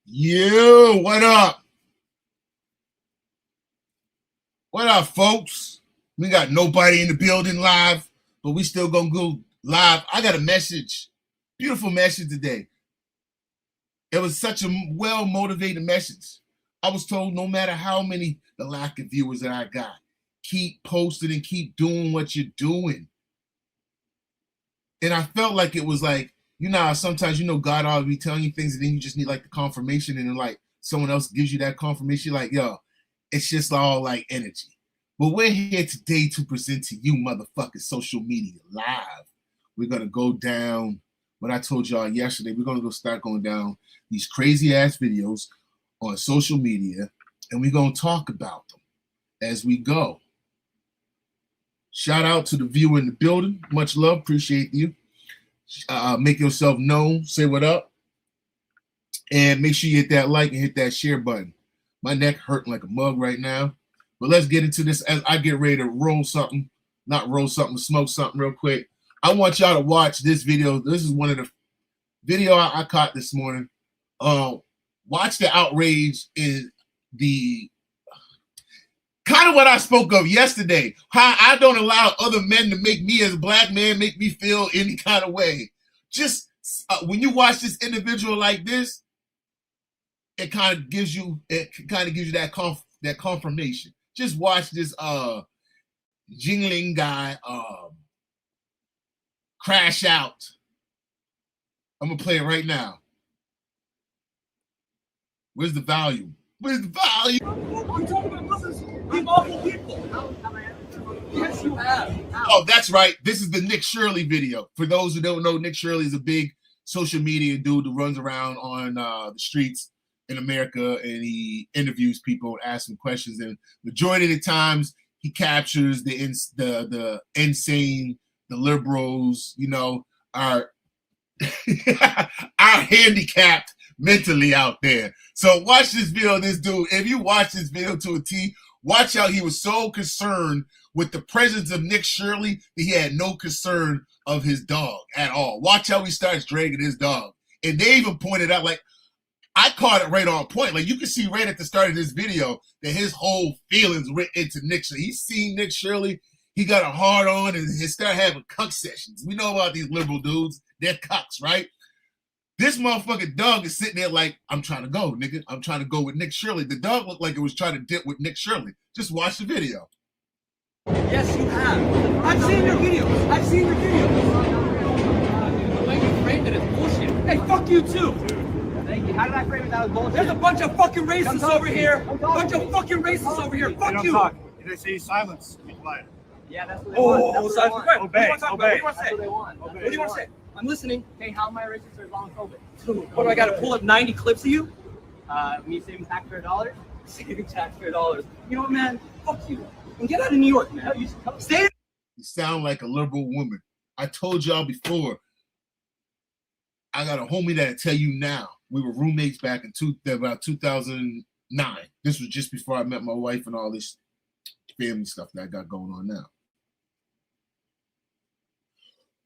Yo, what up? What up, folks? We got nobody in the building live, but we still gonna go live. I got a message, beautiful message today. It was such a well-motivated message. I was told no matter how many, the lack of viewers that I got, keep posting and keep doing what you're doing. And I felt like it was like, sometimes God always be telling you things and then you just need like the confirmation, and then like someone else gives you that confirmation, like, yo, it's just all like energy. But we're here today to present to you motherfucking social media live. We're gonna go down what I told y'all yesterday. We're gonna start going down these crazy ass videos on social media, and we're gonna talk about them as we go. Shout out to the viewer in the building. Much love. Appreciate you. Make yourself known. Say what up. And make sure you hit that like and hit that share button. My neck hurting like a mug right now. But let's get into this as I get ready to smoke something real quick. I want y'all to watch this video. This is one of the video I caught this morning. Watch the outrage in the kind of what I spoke of yesterday, how I don't allow other men to make me as a black man make me feel any kind of way. Just when you watch this individual like this, it kind of gives you that confirmation. Just watch this jingling guy crash out. I'm gonna play it right now. Where's the volume? Where's the volume? I'm talking about Muslims being awful people. Yes, you have. Oh, that's right. This is the Nick Shirley video. For those who don't know, Nick Shirley is a big social media dude who runs around on the streets in America, and he interviews people and asks them questions. And majority of the times, he captures the insane, the liberals, are handicapped mentally out there. So watch this video of this dude. If you watch this video to a T, watch how he was so concerned with the presence of Nick Shirley that he had no concern of his dog at all. Watch how he starts dragging his dog. And they even pointed out, like, I caught it right on point. Like, you can see right at the start of this video that his whole feelings went into Nick Shirley. He's seen Nick Shirley. He got a hard on and he started having cuck sessions. We know about these liberal dudes. They're cucks, right? This motherfucking dog is sitting there like, I'm trying to go, nigga. I'm trying to go with Nick Shirley. The dog looked like it was trying to dip with Nick Shirley. Just watch the video. Yes, you have. I've seen your videos. I've seen your videos. The way you framed it is bullshit. Hey, fuck you too. Thank you. How did I frame it? That was bullshit. There's a bunch of fucking racists over here. Fuck you. They say silence. Be quiet. Yeah, that's what they want. That's what they want. Obey. What do you want to say? What do you want to say? I'm listening. Hey, how am I racist or Islamophobic? What do I got to pull up 90 clips of you? Me saving taxpayer dollars? Saving taxpayer dollars. You know what, man? Fuck you. And get out of New York, man. You should come. Stay. You sound like a liberal woman. I told y'all before. I got a homie that'll tell you now. We were roommates back in about 2009. This was just before I met my wife and all this family stuff that I got going on now.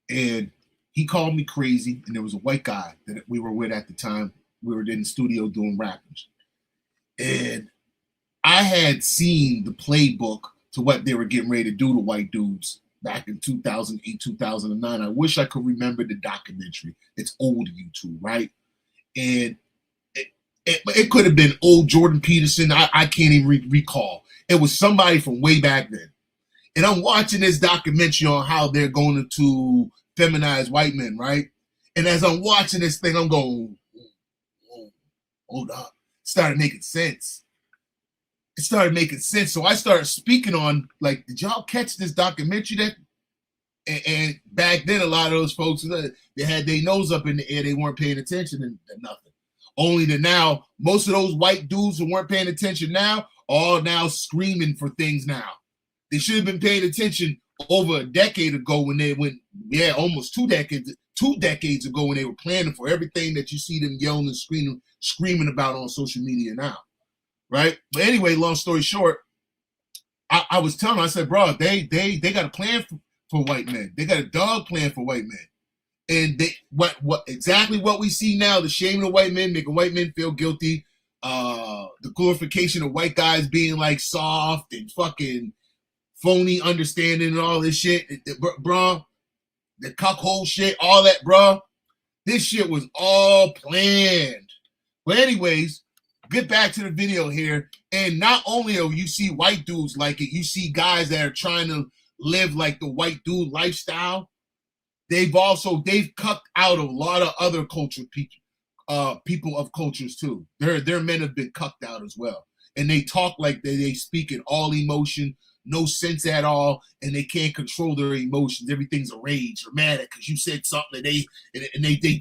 And he called me crazy, and there was a white guy that we were with at the time. We were in the studio doing rappers. And I had seen the playbook to what they were getting ready to do to white dudes back in 2008, 2009. I wish I could remember the documentary. It's old YouTube, right? And it could have been old Jordan Peterson. I can't even recall. It was somebody from way back then. And I'm watching this documentary on how they're going to feminize white men, right? And as I'm watching this thing, I'm going, whoa, hold up. It started making sense. So I started speaking on, like, did y'all catch this documentary that? And back then, a lot of those folks, they had their nose up in the air. They weren't paying attention and nothing. Only that now, most of those white dudes who weren't paying attention now are now screaming for things now. They should have been paying attention over a decade ago almost 2 decades ago when they were planning for everything that you see them yelling and screaming about on social media now, right? But anyway, long story short, I was telling them, I said, bro, they got a plan for white men. They got a dog plan for white men. And they what exactly what we see now, the shaming of white men, making white men feel guilty, the glorification of white guys being like soft and fucking phony understanding and all this shit, bro, the cuckold shit, all that, bro. This shit was all planned. But anyways, get back to the video here. And not only are you see white dudes like it, you see guys that are trying to live like the white dude lifestyle. They've cut out a lot of other culture people of cultures too. Their men have been cucked out as well. And they talk like they speak in all emotion, no sense at all, and they can't control their emotions. Everything's a rage or mad at because you said something that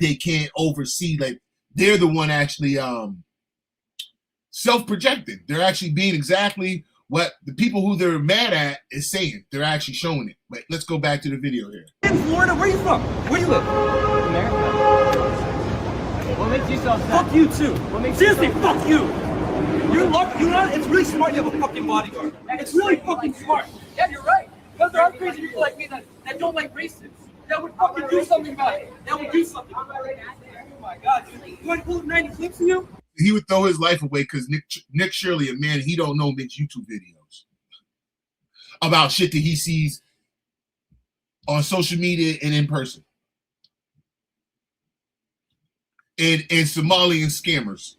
they can't oversee. Like they're the one actually self-projecting. They're actually being exactly what the people who they're mad at is saying. They're actually showing it. But let's go back to the video here. In Florida, where are you from? Where do you live? America. What makes you so upset? Fuck you too. What makes you Seriously, so fuck you. You're lucky. You know, it's really smart you have a fucking bodyguard. It's really fucking smart. Yeah, you're right. Because there are crazy people like me that don't like racists. That would fucking do something about it. That would do something. Oh my god, dude. You want to pull 90 clips of you? He would throw his life away because Nick Shirley, a man he don't know, makes YouTube videos about shit that he sees on social media and in person. And Somalian scammers.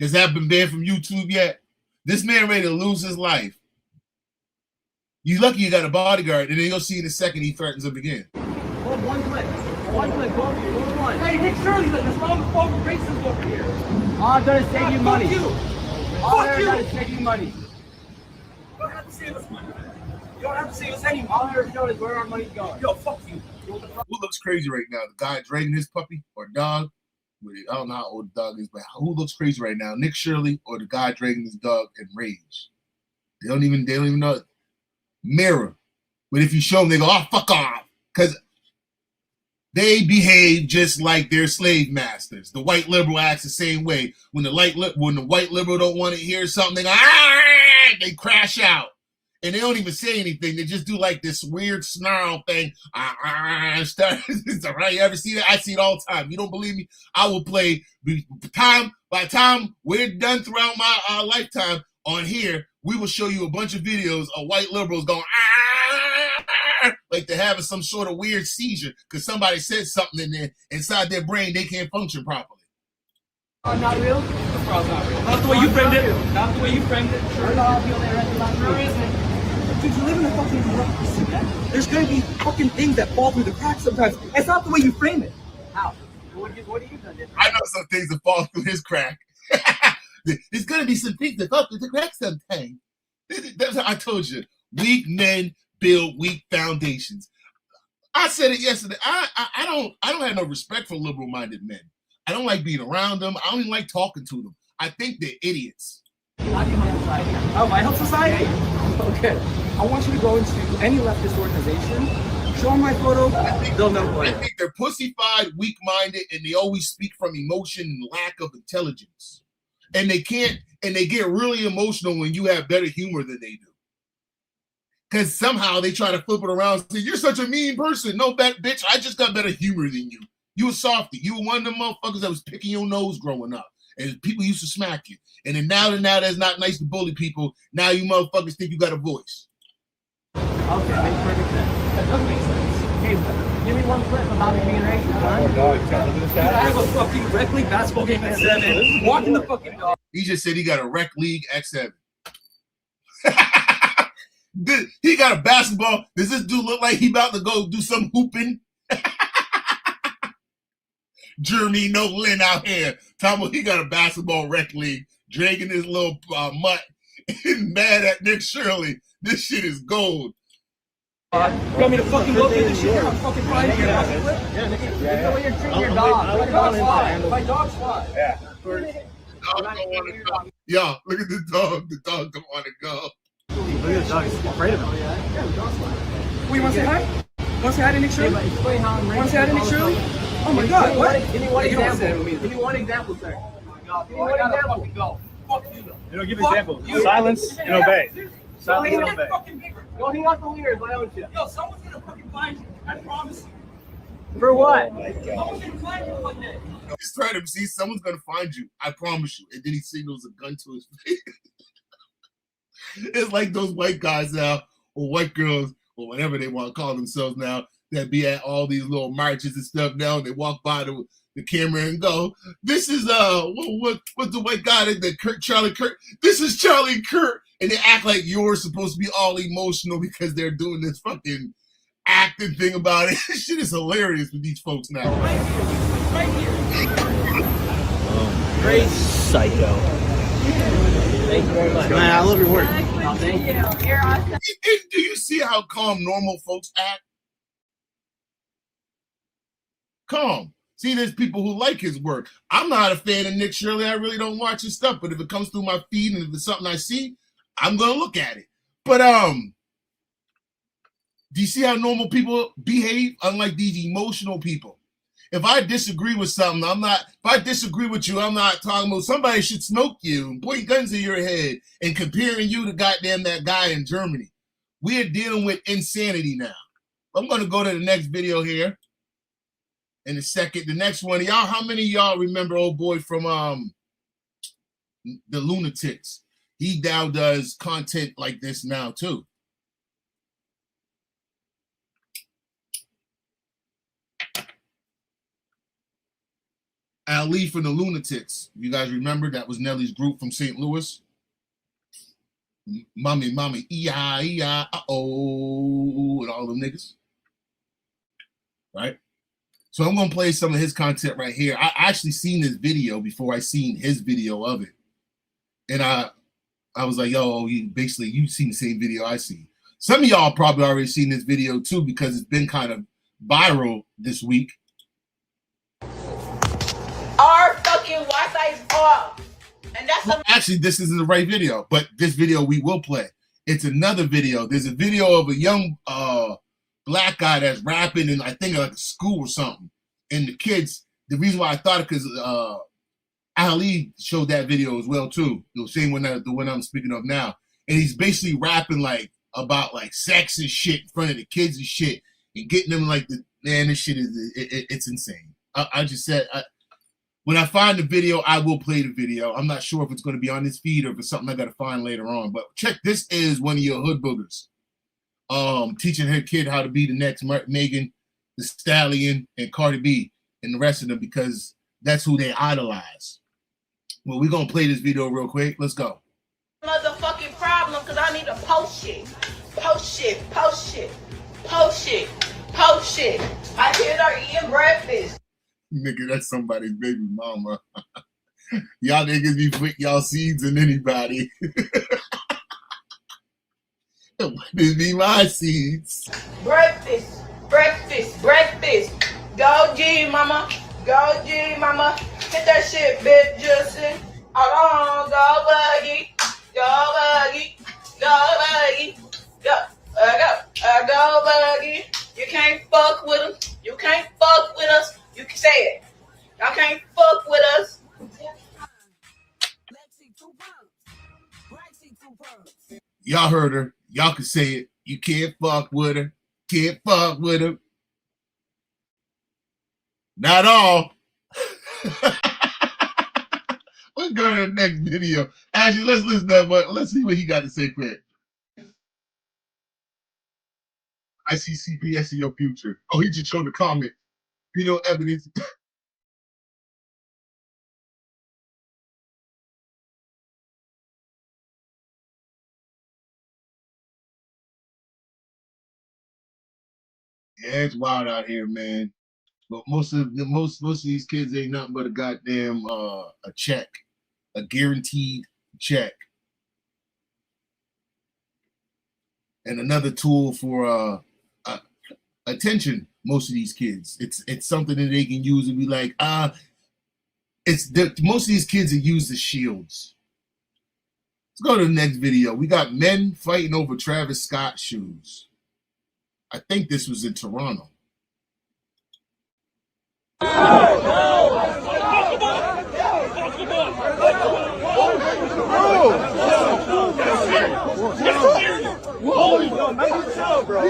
Has that been banned from YouTube yet? This man ready to lose his life. You lucky you got a bodyguard, and then you'll see in a second he threatens him again. Hold one clip. One clip. Go one. Hey, Nick Shirley, there's no fucking racism over here. All done to save you money. Fuck you. All Fuck done you. to save you money. You don't have to save us money. You don't have to save us any All money. they're showing is where our money's going. Yo, fuck you. Who looks crazy right now? The guy dragging his puppy or dog? I don't know how old the dog is, but who looks crazy right now? Nick Shirley or the guy dragging his dog in rage? They don't even know. Mirror. But if you show them, they go, oh, fuck off. Because they behave just like their slave masters. The white liberal acts the same way. When the white liberal don't want to hear something, they go, ah! They crash out. And they don't even say anything. They just do like this weird snarl thing. It's all right. You ever see that? I see it all the time. You don't believe me? I will play. By the time we're done throughout my lifetime on here, we will show you a bunch of videos of white liberals going, like they're having some sort of weird seizure because somebody said something in there inside their brain they can't function properly. Not real? Not the way you framed it. Not the way you framed it. Sure isn't. Dude, you live in a fucking democracy, man. There's gonna be fucking things that fall through the cracks sometimes. It's not the way you frame it. How? What do you done? I know some things that fall through his crack. There's gonna be some things that fall through the crack sometimes. That's what I told you. Weak men build weak foundations. I said it yesterday. I don't have no respect for liberal-minded men. I don't like being around them. I don't even like talking to them. I think they're idiots. How do you help society? Oh, my help society? Okay. I want you to go into any leftist organization, show them my photo, they'll know who I I am. think they're pussy-fied, weak-minded, and they always speak from emotion and lack of intelligence. And they get really emotional when you have better humor than they do. Because somehow they try to flip it around and say, you're such a mean person. No, bitch, I just got better humor than you. You a softy. You were one of them motherfuckers that was picking your nose growing up. And people used to smack you. And then now that's not nice to bully people. Now you motherfuckers think you got a voice. Okay, makes perfect sense. That does make sense. Hey, give me one clip about me being racist, huh? I have a fucking rec league basketball game at 7. Walking the fucking dog. He just said he got a rec league X7. He got a basketball. Does this dude look like he about to go do some hooping? Jeremy Nolan out here. Talking about he got a basketball rec league, dragging his little mutt and mad at Nick Shirley. This shit is gold. You want me to fucking go through this shit? I'm fucking fine here. That's the way you're treating your dog. My dog's fine. My dog's fine. Dog don't want to go. Yo, look at the dog. The dog don't want to go. Look at the dog. He's afraid of him. Wait, you want to say hi? Want to say hi to Nick Shirley? Explain how I'm Want to say hi to Nick Shirley? racist. Oh my god, what? Give me one You don't example. say it. Give me one example, sir. Give me one I gotta example. fucking go. Fuck you though. You know, give Fuck examples. you. Silence and obey. Silence and Get obey. fucking paper. Go hang out the leaders, why don't you? Yo, someone's gonna fucking find you. I promise you. For what? Someone's gonna find you one day. He's trying to see someone's gonna find you. I promise you. And then he signals a gun to his face. It's like those white guys now, or white girls, or whatever they want to call themselves now, that be at all these little marches and stuff now, and they walk by the camera and go, "This is what's the white guy that Charlie Kirk? This is Charlie Kirk," and they act like you're supposed to be all emotional because they're doing this fucking acting thing about it. This shit is hilarious with these folks now. Right here. Great psycho. Thank you very much. Man, I love your work. Oh, thank you. You're awesome. Do you see how calm normal folks act? Calm. See, there's people who like his work. I'm not a fan of Nick Shirley. I really don't watch his stuff, but if it comes through my feed and if it's something I see, I'm gonna look at it. But do you see how normal people behave? Unlike these emotional people. If I disagree with something, if I disagree with you, I'm not talking about somebody should smoke you and point guns in your head and comparing you to goddamn that guy in Germany. We're dealing with insanity now. I'm going to go to the next video here in a second. The next one, y'all, how many of y'all remember old boy from the Lunatics? He now does content like this now too. Ali from the Lunatics. You guys remember that was Nelly's group from St. Louis? Mommy, E-I, uh-oh, and all them niggas. Right? So I'm going to play some of his content right here. I actually seen this video before I seen his video of it. And I was like, yo, you've seen the same video I see. Some of y'all probably already seen this video too because it's been kind of viral this week. Our fucking Wi-Fi is off. And that's Actually, this isn't the right video, but this video we will play. It's another video. There's a video of a young black guy that's rapping in, I think, like a school or something. And the kids, the reason why I thought it because Ali showed that video as well too. The same one the one I'm speaking of now. And he's basically rapping like about like sex and shit in front of the kids and shit, and getting them like this shit is it's insane. I just said. When I find the video, I will play the video. I'm not sure if it's going to be on this feed or if it's something I got to find later on. But check, this is one of your hood boogers. Teaching her kid how to be the next Megan Thee Stallion and Cardi B and the rest of them because that's who they idolize. Well, we're going to play this video real quick. Let's go. motherfucking problem because I need to post shit. Post shit. Post shit. Post shit. Post shit. My kids are eating breakfast. Nigga, that's somebody's baby mama. Y'all niggas be putting y'all seeds in anybody. This be my seeds. Breakfast. Breakfast. Breakfast. Go G, mama. Go G, mama. Hit that shit, bitch, Justin. Hold on. Go buggy. Go buggy. Go buggy. Go buggy. You can't fuck with them. You can't fuck with us. You can say it. Y'all can't fuck with us. Y'all heard her. Y'all can say it. You can't fuck with her. Can't fuck with her. Not all. Let's go to the next video. Actually, let's listen to that. Let's see what he got to say quick. I see CPS in your future. Oh, he just showed the comment. You know, evidence. Yeah, it's wild out here, man. But most of these kids ain't nothing but a goddamn a check, a guaranteed check, and another tool for attention. Most of these kids, it's something that they can use and be like, most of these kids are used as shields. Let's go to the next video. We got men fighting over Travis Scott shoes. I think this was in Toronto. Whoa! Yo, man, you chill, bro.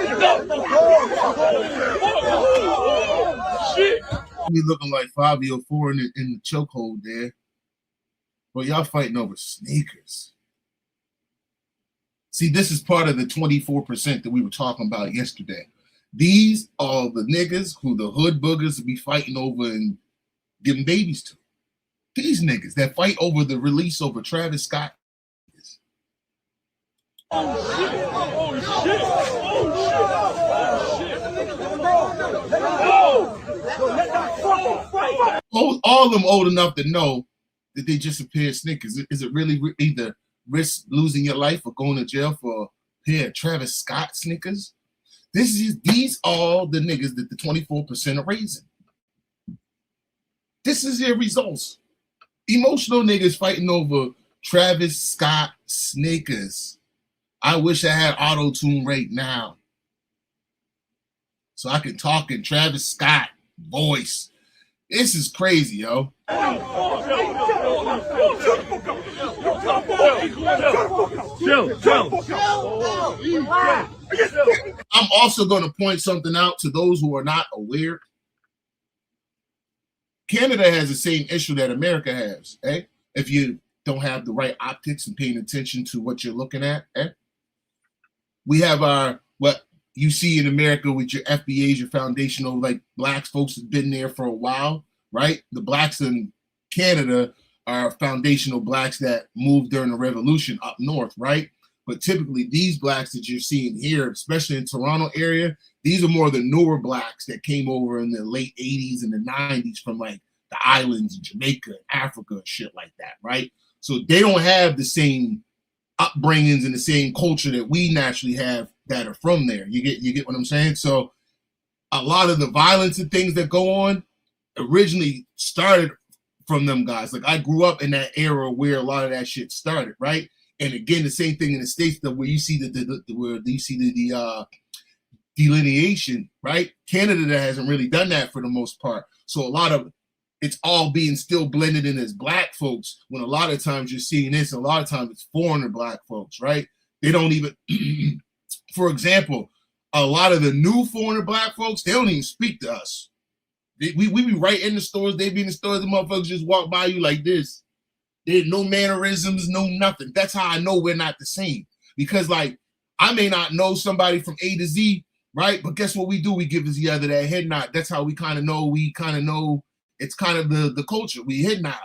Shit. We looking like Fabio 4 in the chokehold there. But y'all fighting over sneakers. See, this is part of the 24% that we were talking about yesterday. These are the niggas who the hood boogers be fighting over and giving babies to. These niggas that fight over the release over Travis Scott. Oh shit! Oh shit! Oh shit! All of them old enough to know that they just a pair of sneakers. Is it really either risk losing your life or going to jail for a pair of Travis Scott sneakers? These are the niggas that the 24% are raising. This is their results. Emotional niggas fighting over Travis Scott sneakers. I wish I had auto-tune right now so I could talk in Travis Scott voice. This is crazy, yo. I'm also going to point something out to those who are not aware. Canada has the same issue that America has, eh? If you don't have the right optics and paying attention to what you're looking at, eh? We have our, what you see in America with your FBAs, your foundational, like blacks folks have been there for a while, right? The blacks in Canada are foundational blacks that moved during the revolution up north, right? But typically these blacks that you're seeing here, especially in Toronto area, these are more the newer blacks that came over in the late 80s and the 90s from like the islands in Jamaica, Africa, and shit like that, right? So they don't have the same upbringings and the same culture that we naturally have that are from there. You get what I'm saying? So a lot of the violence and things that go on originally started from them guys. Like I grew up in that era where a lot of that shit started, right? And again, the same thing in the States, where you see the delineation, right? Canada that hasn't really done that for the most part. So a lot of it's all being still blended in as black folks, when a lot of times you're seeing this, a lot of times it's foreigner black folks, right? They don't even, for example, a lot of the new foreigner black folks, they don't even speak to us. We be right in the stores, they be in the stores, the motherfuckers just walk by you like this. There's no mannerisms, no nothing. That's how I know we're not the same. Because like, I may not know somebody from A to Z, right? But guess what we do? We give each other that head nod. That's how we kind of know, it's kind of the culture. We head nod.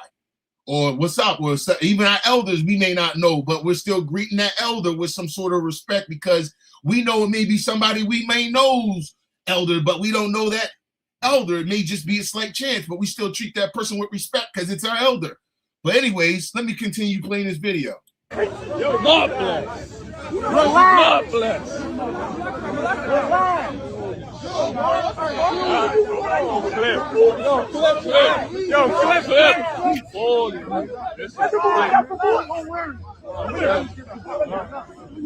Or what's up? Or even our elders, we may not know, but we're still greeting that elder with some sort of respect because we know it may be somebody we may know's elder, but we don't know that elder. It may just be a slight chance, but we still treat that person with respect because it's our elder. But anyways, let me continue playing this video. You're not blessed. You're not blessed. Clip.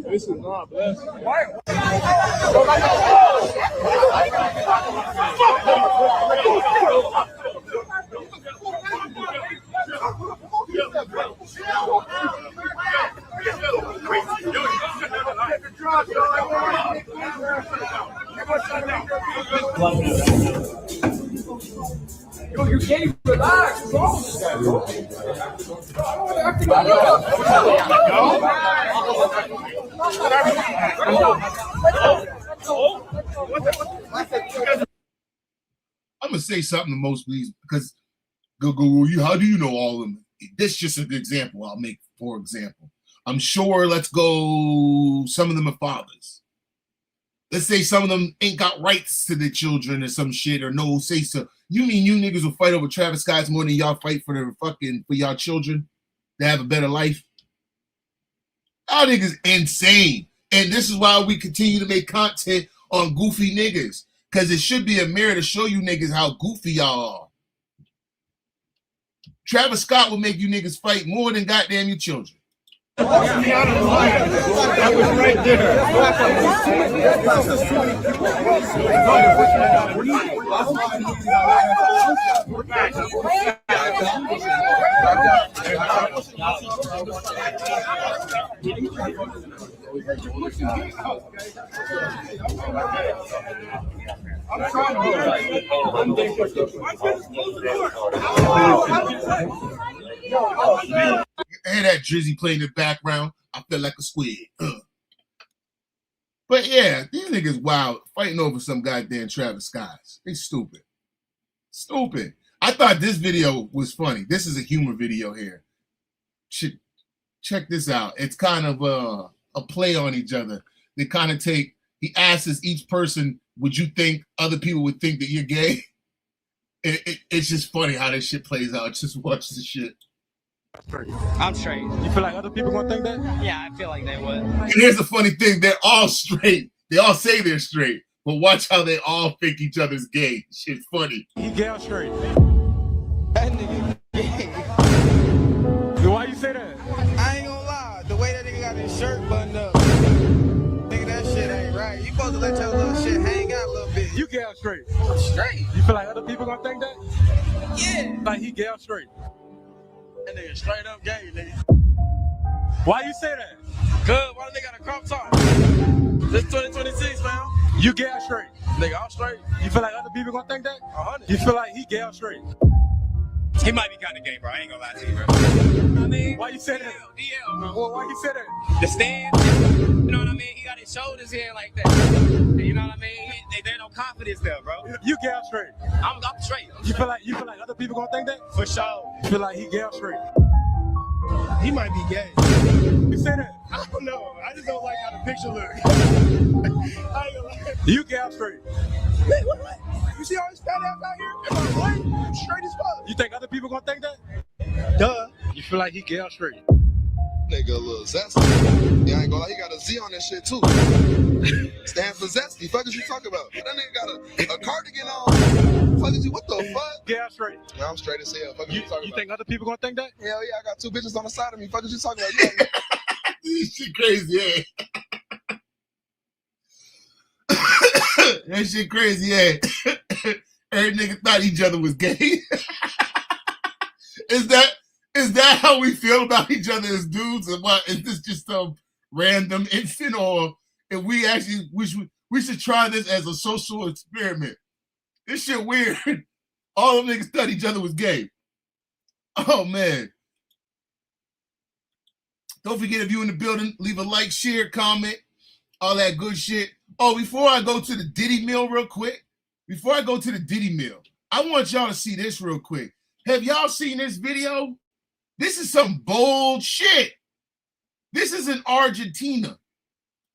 This is not blessed. Yo, you can't even relax. What's wrong with I'm gonna say something to most of these because how do you know all of them? This is just an example I'll make, for example. I'm sure, let's go, some of them are fathers. Let's say some of them ain't got rights to their children or some shit, or no say so. You mean you niggas will fight over Travis Scott's more than y'all fight for for y'all children to have a better life? Y'all niggas insane. And this is why we continue to make content on goofy niggas. Because it should be a mirror to show you niggas how goofy y'all are. Travis Scott will make you niggas fight more than goddamn your children. That was right there. And that Drizzy playing in the background, I feel like a squid. But yeah, these niggas wild, fighting over some goddamn Travis Scotts. They stupid. Stupid. I thought this video was funny. This is a humor video here. Check this out. It's kind of a play on each other. They kind of take, he asks each person, would you think other people would think that you're gay? It's just funny how this shit plays out. Just watch the shit. I'm straight. You feel like other people gonna think that? Yeah, I feel like they would. And here's the funny thing. They're all straight. They all say they're straight. But watch how they all think each other's gay. Shit's funny. He gay or straight? That nigga gay. Why you say that? I ain't gonna lie. The way that nigga got his shirt buttoned up, nigga, that shit ain't right. You supposed to let your little shit hang out a little bit. You gay or straight? Straight. You feel like other people gonna think that? Yeah. Like he gay or straight? That nigga straight up gay, nigga. Why you say that? Good. Why the nigga got a crop top? This 2026, man. You gay or straight? Nigga, I'm straight. You feel like other people gonna think that? 100. You feel like he gay or straight? He might be kind of gay, bro. I ain't gonna lie to you, bro. You know what I mean? Why you say that? DL, bro. Well, why you say that? The stand, you know what I mean? He got his shoulders here like that. You know what I mean? There no confidence there, bro. You gay or straight? I'm straight. You feel like other people gonna think that? For sure. You feel like he gay or straight? He might be gay. You say that? I don't know. I just don't like how the picture look. I ain't gonna lie. You gay or straight? Man, what? You see all this fat ass out here? Am I white? I'm straight as fuck. You think other people gonna think that? Duh. You feel like he gay or straight? Nigga a little zesty. Yeah, I ain't gonna lie, he got a Z on that shit too. Stand for zesty. Fuck is you talking about? That nigga got a cardigan on. Fuck is you? What the fuck? Gay or straight? Yeah, I'm straight as hell. Fuck is you talking You about? think other people gonna think that? Hell yeah, I got two bitches on the side of me. Fuck is you talking about? Yeah. This shit crazy, yeah. That shit crazy, yeah. Every nigga thought each other was gay. Is that how we feel about each other as dudes? Or what? Is this just some random instant, or if we actually we should try this as a social experiment? This shit weird. All them niggas thought each other was gay. Oh man. Don't forget, if you're in the building, leave a like, share, comment, all that good shit. Oh, before I go to the Diddy Mill real quick, I want y'all to see this real quick. Have y'all seen this video? This is some bold shit. This is in Argentina.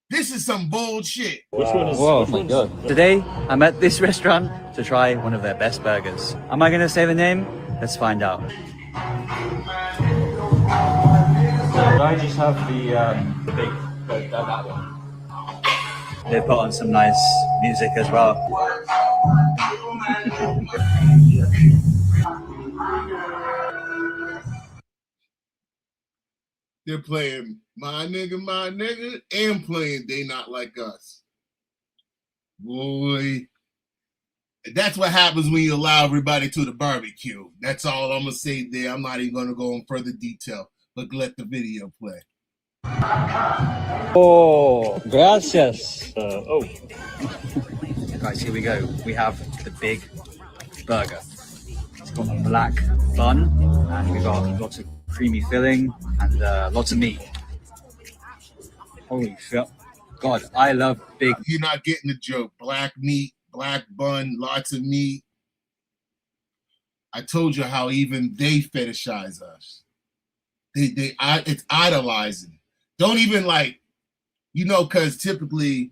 This is some bold shit. Whoa, my God. Today, I'm at this restaurant to try one of their best burgers. Am I going to say the name? Let's find out. Could I just have the big, that one? They put on some nice music as well. They're playing my nigga, and playing They Not Like Us. Boy, that's what happens when you allow everybody to the barbecue. That's all I'm going to say there. I'm not even going to go in further detail, but let the video play. Oh, gracias. Guys, here we go. We have the big burger. It's got a black bun, and we've got lots of creamy filling and lots of meat. Holy shit. God, I love big. You're not getting the joke. Black meat, black bun, lots of meat. I told you how even they fetishize us. It's idolizing. Don't even because typically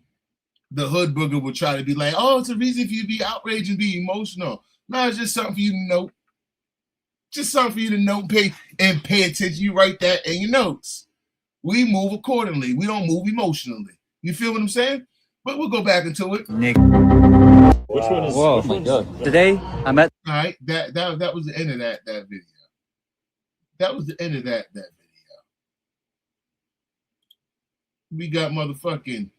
the hood booger will try to be like, oh, it's a reason for you to be outraged and be emotional. No, it's just something for you to know. Just something for you to know, pay attention. You write that in your notes. We move accordingly. We don't move emotionally. You feel what I'm saying? But we'll go back into it. Nick. Which one is? Whoa, my God. Today, I'm at. All right, that was the end of that video. That was the end of that video. We got motherfucking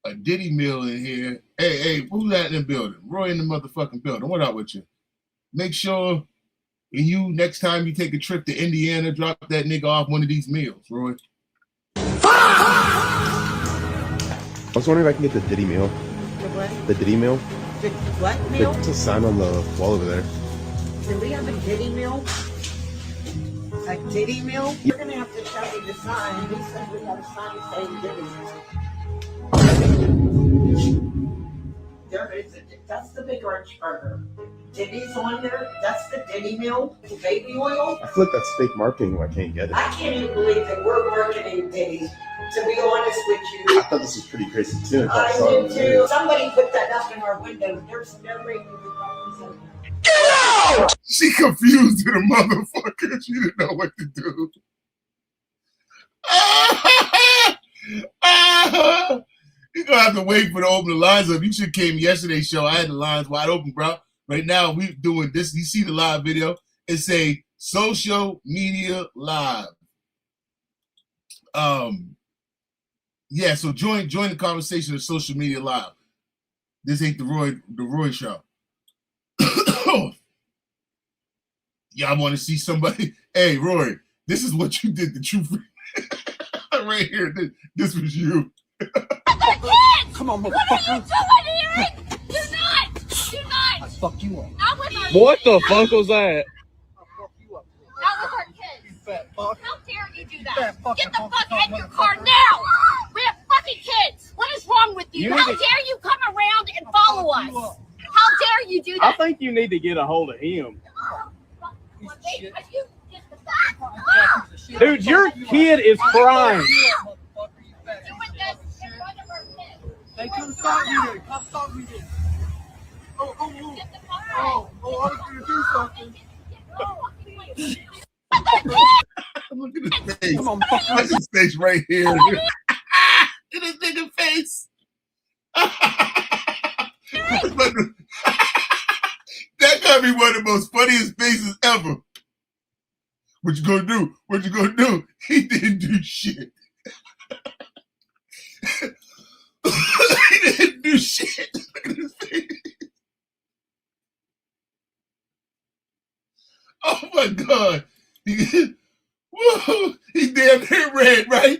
a Diddy Mill in here. Hey, who's that in the building? Roy in the motherfucking building. What up with you? Make sure next time you take a trip to Indiana, drop that nigga off one of these meals, Roy. was wondering if I can get the Diddy meal. The what? The Diddy meal. The what meal? It's a sign on the wall over there. Do we have a Diddy meal? A Diddy meal? You're gonna have to show me the sign. He said we have a sign saying Diddy. There is that's the Big Orange Burger. Diddy's on there. That's the Diddy meal. Baby oil. I feel like that's fake marketing. I can't get it. I can't even believe that we're marketing Diddy. To be honest with you. I thought this was pretty crazy too. I did too. Somebody put that up in our window. There's no way we would represent. Get out! She confused to the motherfucker. She didn't know what to do. You're gonna have to wait for the open the lines up. You should have came yesterday's show. I had the lines wide open, bro. Right now we doing this. You see the live video? It's a social media live. Yeah, so join the conversation of social media live. This ain't the Roy show. Y'all want to see somebody? Hey, Roy, this is what you did. The truth right here. This was you. Come on, motherfucker. What are you doing, Eric? Do not. I fuck you up. Not with our What the kids. fuck was that? Fuck you up. Not with our kids. Fat fuck. How dare you do Fat that? fucking Get the fuck honky-tonk out of your car motherfucker. now. We have fucking kids. What is wrong with you? You How need to- dare you come around and follow fuck you us? up. How dare you do I that? think you need to get a hold of him. Piece of shit. Dude, your kid is crying. Motherfucker, you fat Doing piece of this in shit. front of our kids. Hey, come stop me then. Come stop me then. Oh, Get the fuck I out. was gonna do something. Look at his face. Come on, Look fucker. at his face right here. Look at this nigga face. That gotta be one of the most funniest faces ever. What you gonna do? What you gonna do? He didn't do shit. He didn't do shit. Look at his face. Oh my God. Whoa, he damn near red, right?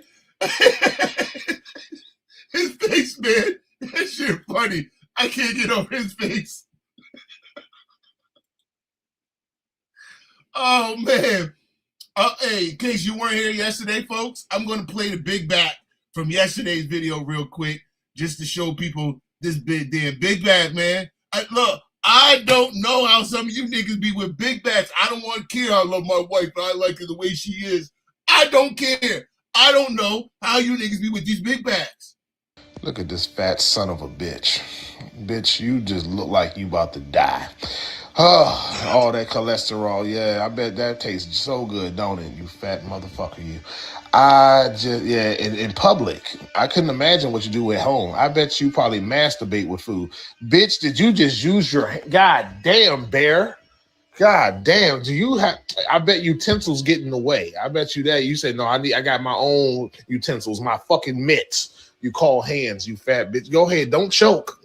His face, man. That shit funny. I can't get over his face. Oh, man. Hey, in case you weren't here yesterday, folks, I'm going to play the big back from yesterday's video real quick just to show people this big damn big back, man. Look, I don't know how some of you niggas be with big backs. I don't want to care. I love my wife, but I like her the way she is. I don't care. I don't know how you niggas be with these big backs. Look at this fat son of a bitch. Bitch, you just look like you about to die. Oh, all that cholesterol. Yeah, I bet that tastes so good, don't it? You fat motherfucker, you. In public, I couldn't imagine what you do at home. I bet you probably masturbate with food. Bitch, did you just use your, God damn, bear. God damn, do you have, I bet utensils get in the way. I bet you that. You said, no, I got my own utensils, my fucking mitts. You call hands, you fat bitch. Go ahead, don't choke.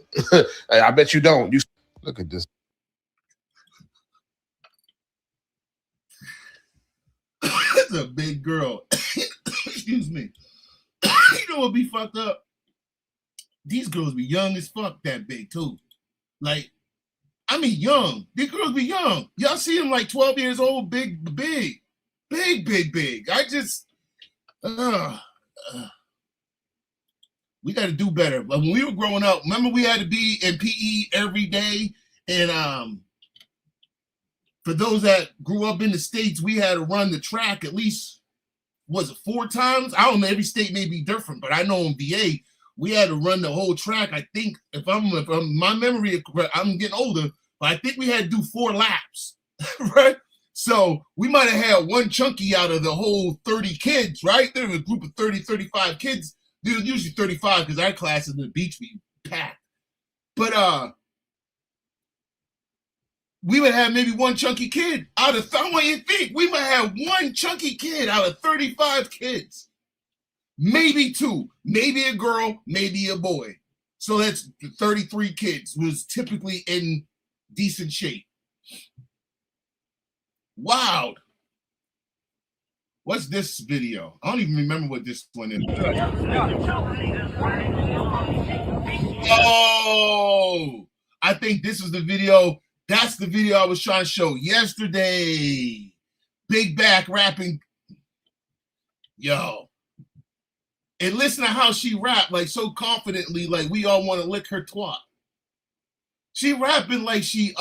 I bet you don't. You look at this. That's a big girl. Excuse me. You know what be fucked up? These girls be young as fuck that big too. Like, I mean young. These girls be young. Y'all see them like 12 years old, big. I just we got to do better. Like when we were growing up, remember we had to be in PE every day, and for those that grew up in the States, we had to run the track at least, was it 4 times? I don't know. Every state may be different, but I know in VA, we had to run the whole track. I think if I'm my memory, I'm getting older, but I think we had to do 4 laps, right? So we might have had one chunky out of the whole 30 kids, right? There was a group of 30, 35 kids. There was usually 35 because our class in the beach be packed. But we would have maybe one chunky kid out of, I want you to think, we might have one chunky kid out of 35 kids. Maybe 2, maybe a girl, maybe a boy. So that's 33 kids was typically in decent shape. Wow. What's this video? I don't even remember what this one is. Oh, I think this was the video. That's the video I was trying to show yesterday. Big Back rapping. Yo. And listen to how she rapped, like so confidently, like we all want to lick her twat. She rapping like she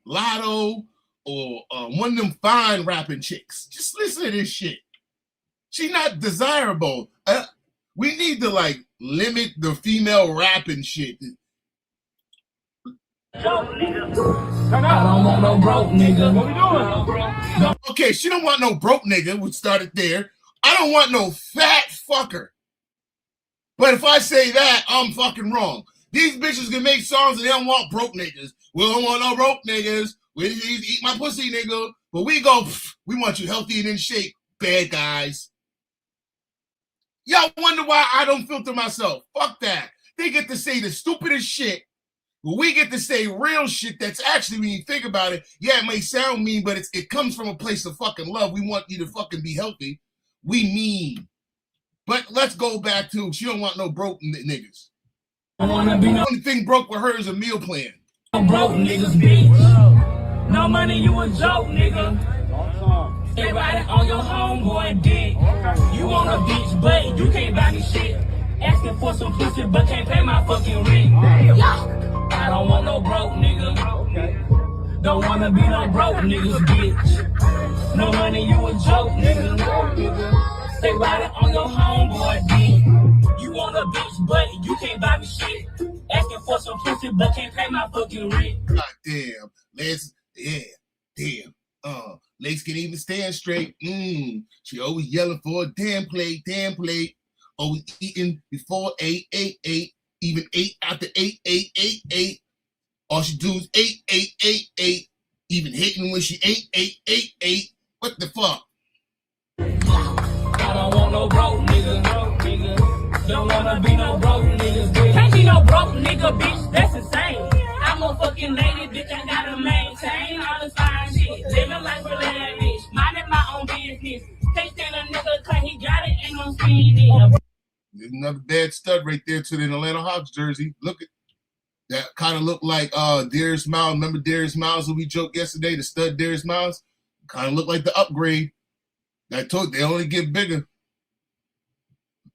Lotto or one of them fine rapping chicks. Just listen to this shit. She not desirable. We need to like limit the female rapping shit. I don't want no broke nigga. What we doing? Okay, she don't want no broke nigga. We started there. I don't want no fat fucker. But if I say that, I'm fucking wrong. These bitches can make songs and they don't want broke niggas. We don't want no broke niggas. We need to eat my pussy, nigga. But we go, we want you healthy and in shape, bad guys. Y'all wonder why I don't filter myself. Fuck that. They get to say the stupidest shit. But we get to say real shit that's actually, when you think about it, yeah, it may sound mean, but it comes from a place of fucking love. We want you to fucking be healthy. We mean. But let's go back to, she don't want no broke niggas. The only thing broke with her is a meal plan. No broke niggas, bitch. No money, you a joke, nigga. Stay riding on your homeboy dick. You want a bitch, but you can't buy me shit. Asking for some pussy, but can't pay my fucking rent. I don't want no broke nigga. Don't wanna be no broke niggas, bitch. No money, you a joke, nigga. Stay riding on your homeboy dick. You want a bitch, but you can't buy me shit. Asking for some pussy, but can't pay my fucking rent. God damn. Legs, yeah, damn. Legs can't even stand straight. She always yelling for a damn plate. Always eating before 8. Even 8 after 8. All she do is 8. Even hitting when she 8. What the fuck? I don't want no broke nigga. Don't wanna be no broke niggas, bitch. Can't be no broke nigga, bitch. That's insane. I'm a fucking lady, bitch. I gotta maintain all this fine shit. Living like a lavish. Minding my own business. Can't stand a nigga cause he got it and I'm seeing it. There's another bad stud right there to the Atlanta Hawks jersey. Look at that. Kind of look like Darius Miles. Remember Darius Miles who we joked yesterday? The stud Darius Miles? Kind of look like the upgrade. I told you, they only get bigger.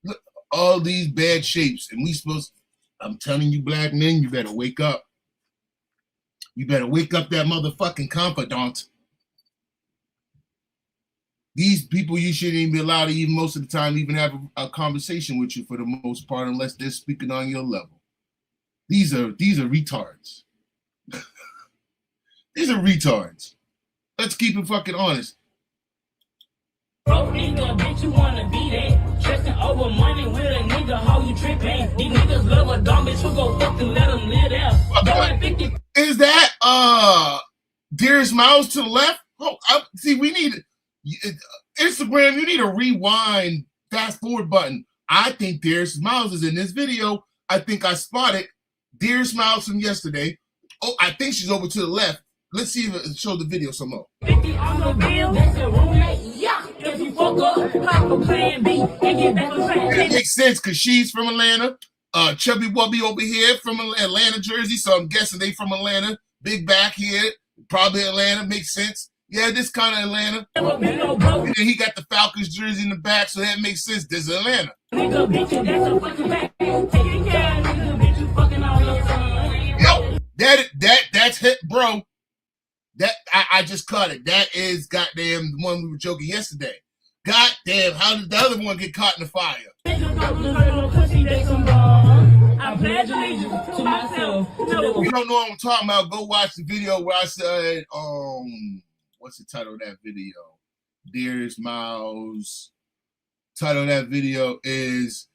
Look, all these bad shapes. And we supposed, I'm telling you, black men, you better wake up. You better wake up that motherfucking confidant. These people you shouldn't even be allowed to even most of the time even have a conversation with you for the most part unless they're speaking on your level. These are retards. These are retards. Let's keep it fucking honest. Broke nigga, bitch, you wanna be that. Stressing over money with a nigga, how you tripping? These niggas love a dumb bitch, who go fucking let them live there. Is that Darius Miles to the left? Oh, see, we need Instagram, you need a rewind, fast forward button. I think Darius Miles is in this video. I think I spotted Darius Miles from yesterday. Oh, I think she's over to the left. Let's see if it show the video some more. 50 on the bill, that's a roommate, yeah. If you fuck up, pop a plan B and get back on track. It makes sense because she's from Atlanta. Chubby Wubby over here from Atlanta, Jersey. So I'm guessing they from Atlanta. Big Back here, probably Atlanta. Makes sense. Yeah, this kind of Atlanta. And then he got the Falcons jersey in the back, so that makes sense. This is Atlanta. Nigga, bitch, that's a fucking back. Taking care of nigga, bitch, you fucking all your son. Yo, that's hit, bro. That I just caught it. That is goddamn the one we were joking yesterday. Goddamn, how did the other one get caught in the fire? I pledge allegiance to myself. If you don't know what I'm talking about, go watch the video where I said, what's the title of that video? Darius Miles. Title of that video is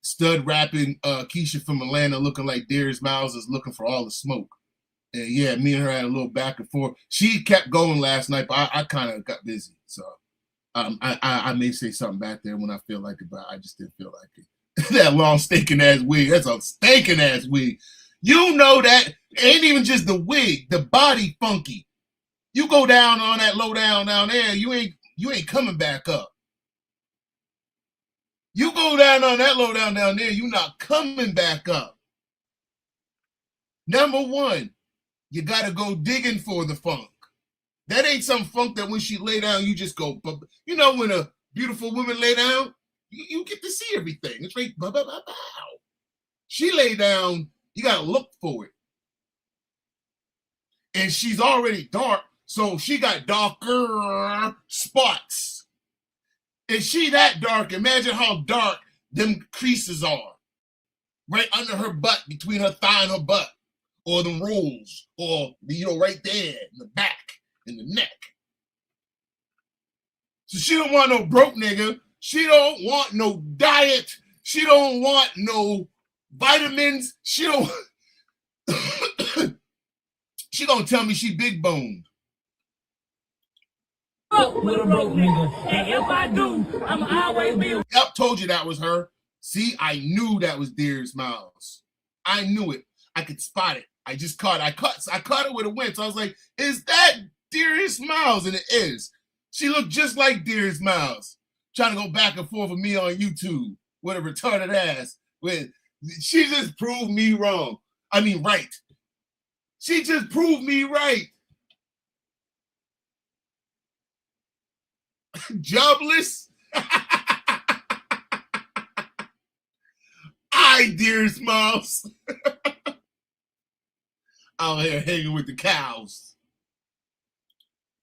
Stud rapping Keisha from Atlanta looking like Darius Miles is looking for all the smoke. And yeah, me and her had a little back and forth. She kept going last night, but I kind of got busy. So I may say something back there when I feel like it, but I just didn't feel like it. That long stinking ass wig. That's a stinking ass wig. You know that. It ain't even just the wig, the body funky. You go down on that low down there, you ain't coming back up. You go down on that low down there, you're not coming back up. Number one, you got to go digging for the funk. That ain't some funk that when she lay down, you just go, you know, when a beautiful woman lay down, you get to see everything. It's like, bow. She lay down, you got to look for it. And she's already dark, so she got darker spots. And she that dark, imagine how dark them creases are. Right under her butt, between her thigh and her butt. Or the rolls, or, you know, right there in the back, in the neck. So she don't want no broke nigga. She don't want no diet. She don't want no vitamins. She don't... She gonna tell me she big boned. With a broke nigga. And if I do, I'm always be. Yep, told you that was her. See, I knew that was Dearest Miles. I knew it. I could spot it. I caught it with a wince. I was like, is that Dearest Miles? And it is. She looked just like Dearest Miles. Trying to go back and forth with me on YouTube with a retarded ass. She just proved me wrong. I mean, right. She just proved me right. Jobless. Dearest Miles. Out here hanging with the cows.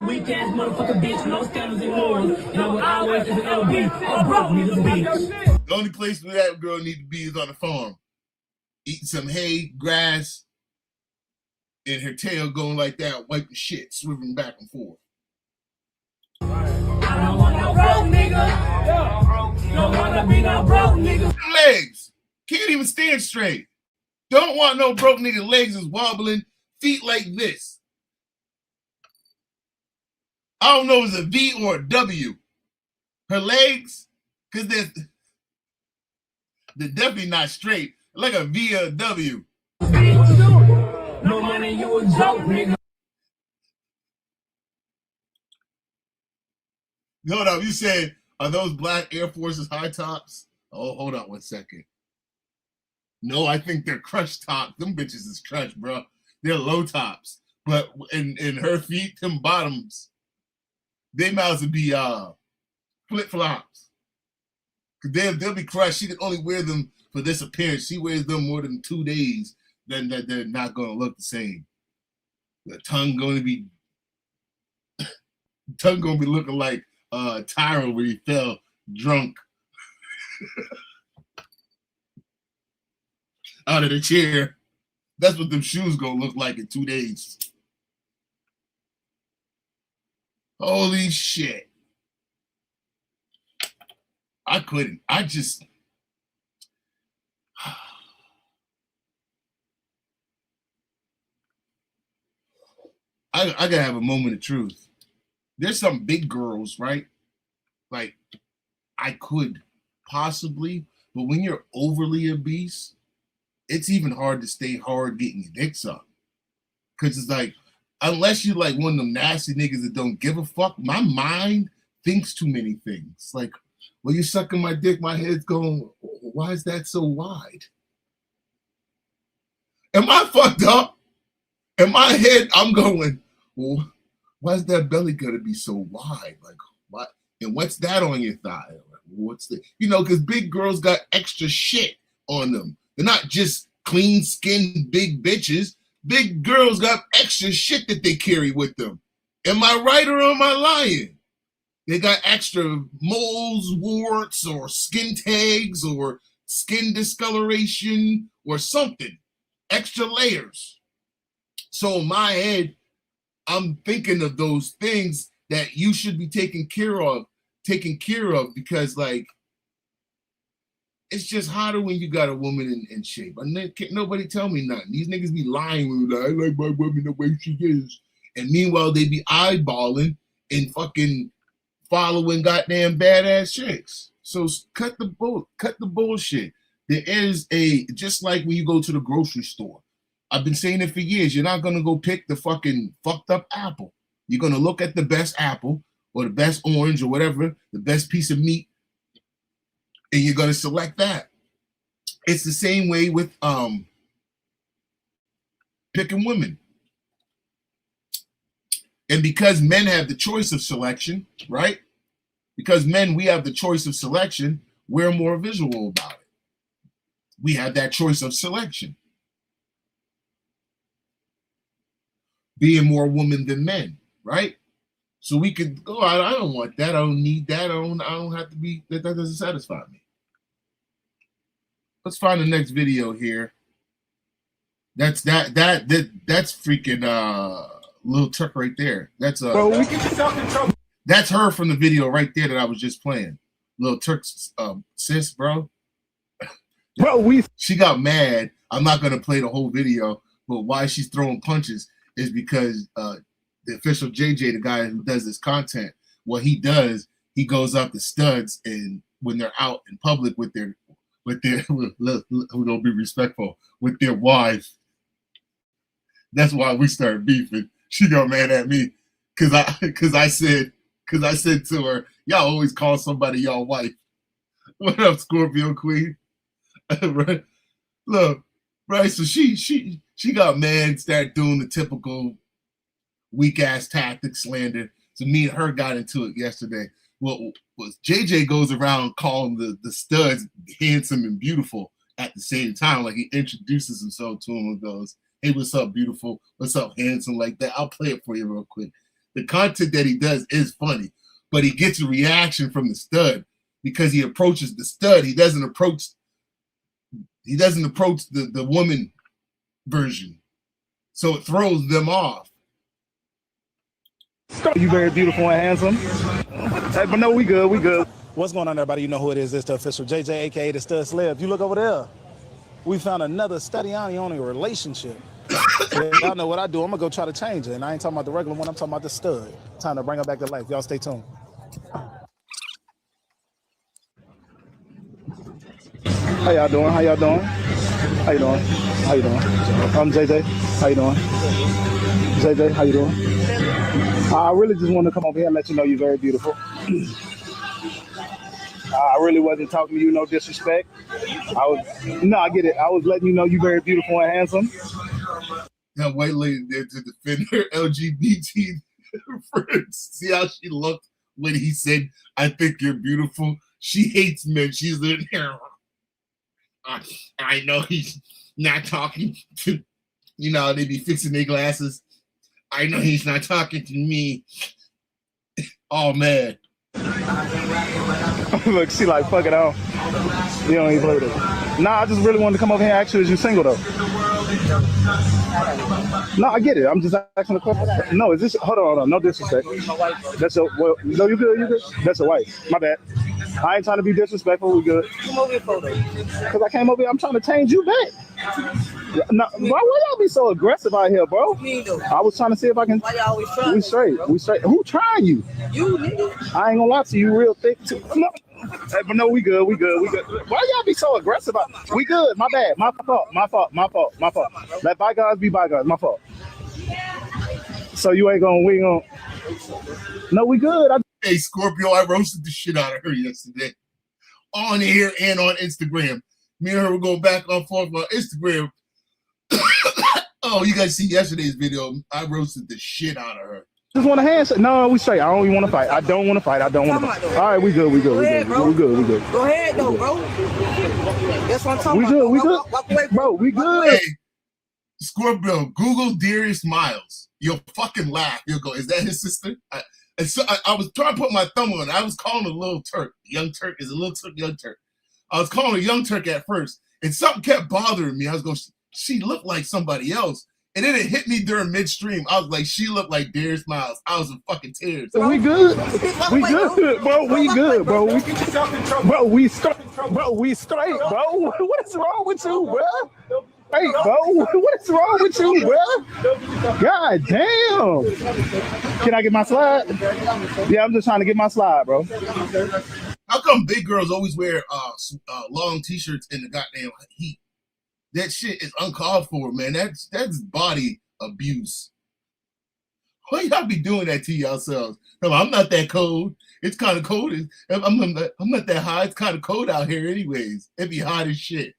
Weak ass motherfucker bitch, no standards and morals. And I will always as an LB, a broke nigga bitch. The only place where that girl need to be is on the farm. Eating some hay, grass, and her tail going like that, wiping shit, swiveling back and forth. I don't want no broke nigga. Don't wanna be no broke nigga. Legs. Can't even stand straight. Don't want no broke nigga. Legs is wobbling. Feet like this. I don't know if it's a V or a W. Her legs, because they're definitely not straight. Like a V or a W. No money, you a joke, nigga. Hold up, you said, are those black Air Forces high tops? Oh, hold on 1 second. No, I think they're crush tops. Them bitches is crush, bro. They're low tops. But in her feet, them bottoms, they might as be flip-flops. Because they'll be crushed. She can only wear them for this appearance. She wears them more than 2 days, then they're not going to look the same. The tongue going to be looking like Tyra when he fell drunk out of the chair. That's what them shoes gonna look like in 2 days. Holy shit. I couldn't. I gotta have a moment of truth. There's some big girls, right? Like, I could possibly, but when you're overly obese, it's even hard to stay hard getting your dicks up. Because it's like, unless you're like one of them nasty niggas that don't give a fuck, my mind thinks too many things. Like, when you're sucking my dick, my head's going, why is that so wide? Am I fucked up? In my head, I'm going, well, why is that belly gonna be so wide? Like, what? And what's that on your thigh? Like, what's the, because big girls got extra shit on them. They're not just clean skinned big bitches. Big girls got extra shit that they carry with them. Am I right or am I lying? They got extra moles, warts, or skin tags, or skin discoloration, or something. Extra layers. So in my head, I'm thinking of those things that you should be taking care of because, like, it's just hotter when you got a woman in shape. And can't nobody tell me nothing. These niggas be lying when they're like, I like my woman the way she is. And meanwhile, they be eyeballing and fucking following goddamn badass chicks. So cut the bullshit. There is just like when you go to the grocery store. I've been saying it for years. You're not going to go pick the fucking fucked up apple. You're going to look at the best apple or the best orange or whatever, the best piece of meat, and you're going to select that. It's the same way with picking women. And because men have the choice of selection, right? Because men, we have the choice of selection, we're more visual about it. We have that choice of selection. Being more woman than men, right? So we could go, I don't want that. I don't need that. I don't have to be, that doesn't satisfy me. Let's find the next video here. That's freaking Lil Turk right there. That's Bro, we get yourself in trouble. That's her from the video right there that I was just playing. Lil Turk's sis, bro. Bro, she got mad. I'm not gonna play the whole video, but why she's throwing punches is because the official JJ, the guy who does this content, what he does, he goes up to studs, and when they're out in public with their who don't be respectful with their wife, that's why we started beefing. She got mad at me because I said to her, y'all always call somebody y'all wife. What up, Scorpio Queen? Right? Look, right? So she got mad and started doing the typical weak ass tactic slander. So me and her got into it yesterday. Well, JJ goes around calling the studs handsome and beautiful at the same time. Like he introduces himself to him and goes, hey, what's up, beautiful? What's up, handsome? Like that. I'll play it for you real quick. The content that he does is funny, but he gets a reaction from the stud because he approaches the stud. He doesn't approach the woman version. So it throws them off. You very beautiful and handsome. Hey, but no, we good, we good. What's going on, everybody? You know who it is. It's the official JJ, aka the Stud Sleb. You look over there. We found another Studiani on a relationship. Y'all know what I do. I'm gonna go try to change it. And I ain't talking about the regular one, I'm talking about the stud. Time to bring her back to life. Y'all stay tuned. How y'all doing? How y'all doing? How you doing? How you doing? I'm JJ. How you doing? JJ, how you doing? I really just wanted to come over here and let you know you're very beautiful. I really wasn't talking to you, no disrespect. I get it. I was letting you know you're very beautiful and handsome. That white lady there to defend her LGBT friends. See how she looked when he said, I think you're beautiful? She hates men. She's in here. I know he's not talking to, they be fixing their glasses. I know he's not talking to me. Oh, man. Look, she like, fuck it out. You don't even play with it. Nah, I just really wanted to come over here and ask you, is you single, though? No, I get it. I'm just asking a question. No, is this, hold on, no disrespect. That's your, well, no, you good? That's your wife. My bad. I ain't trying to be disrespectful. We good. Come over here, photo. Because I came over here, I'm trying to change you back. No, why y'all be so aggressive out here, bro? I was trying to see if I can. Why y'all always trying? We straight. Who trying you? You, nigga. I ain't gonna lie to you, real thick too. No. Hey, but no, we good. Why y'all be so aggressive? We good. My bad. My fault. Let bygones be bygones. My fault. So we ain't gonna. No, we good. Hey, Scorpio, I roasted the shit out of her yesterday. On here and on Instagram. Me and her were going back and forth on Instagram. Oh, you guys see yesterday's video. I roasted the shit out of her. Just want to handshake. No, we straight. I don't even want to fight. I don't want to fight. All right, we good. We good. Go ahead, though, bro. That's what I'm talking about. We good. Walk away, bro. We good. Hey, Scorpio, Google Darius Miles. You'll fucking laugh. You'll go, is that his sister? I was trying to put my thumb on it. I was calling her Little Turk. Young Turk is a Little Turk, Young Turk. I was calling her Young Turk at first, and something kept bothering me. I was going, she looked like somebody else. And then it hit me during midstream. I was like, she looked like Darius Miles. I was in fucking tears. We good. We good, bro. We good, bro. We straight, bro. What is wrong with you, bro? Hey, bro. What is wrong with you, bro? God damn. Can I get my slide? Yeah, I'm just trying to get my slide, bro. How come big girls always wear long t-shirts in the goddamn heat? That shit is uncalled for, man. That's body abuse. Why y'all be doing that to yourselves? No, I'm not that cold. It's kind of cold. I'm not that hot. It's kind of cold out here anyways. It be hot as shit.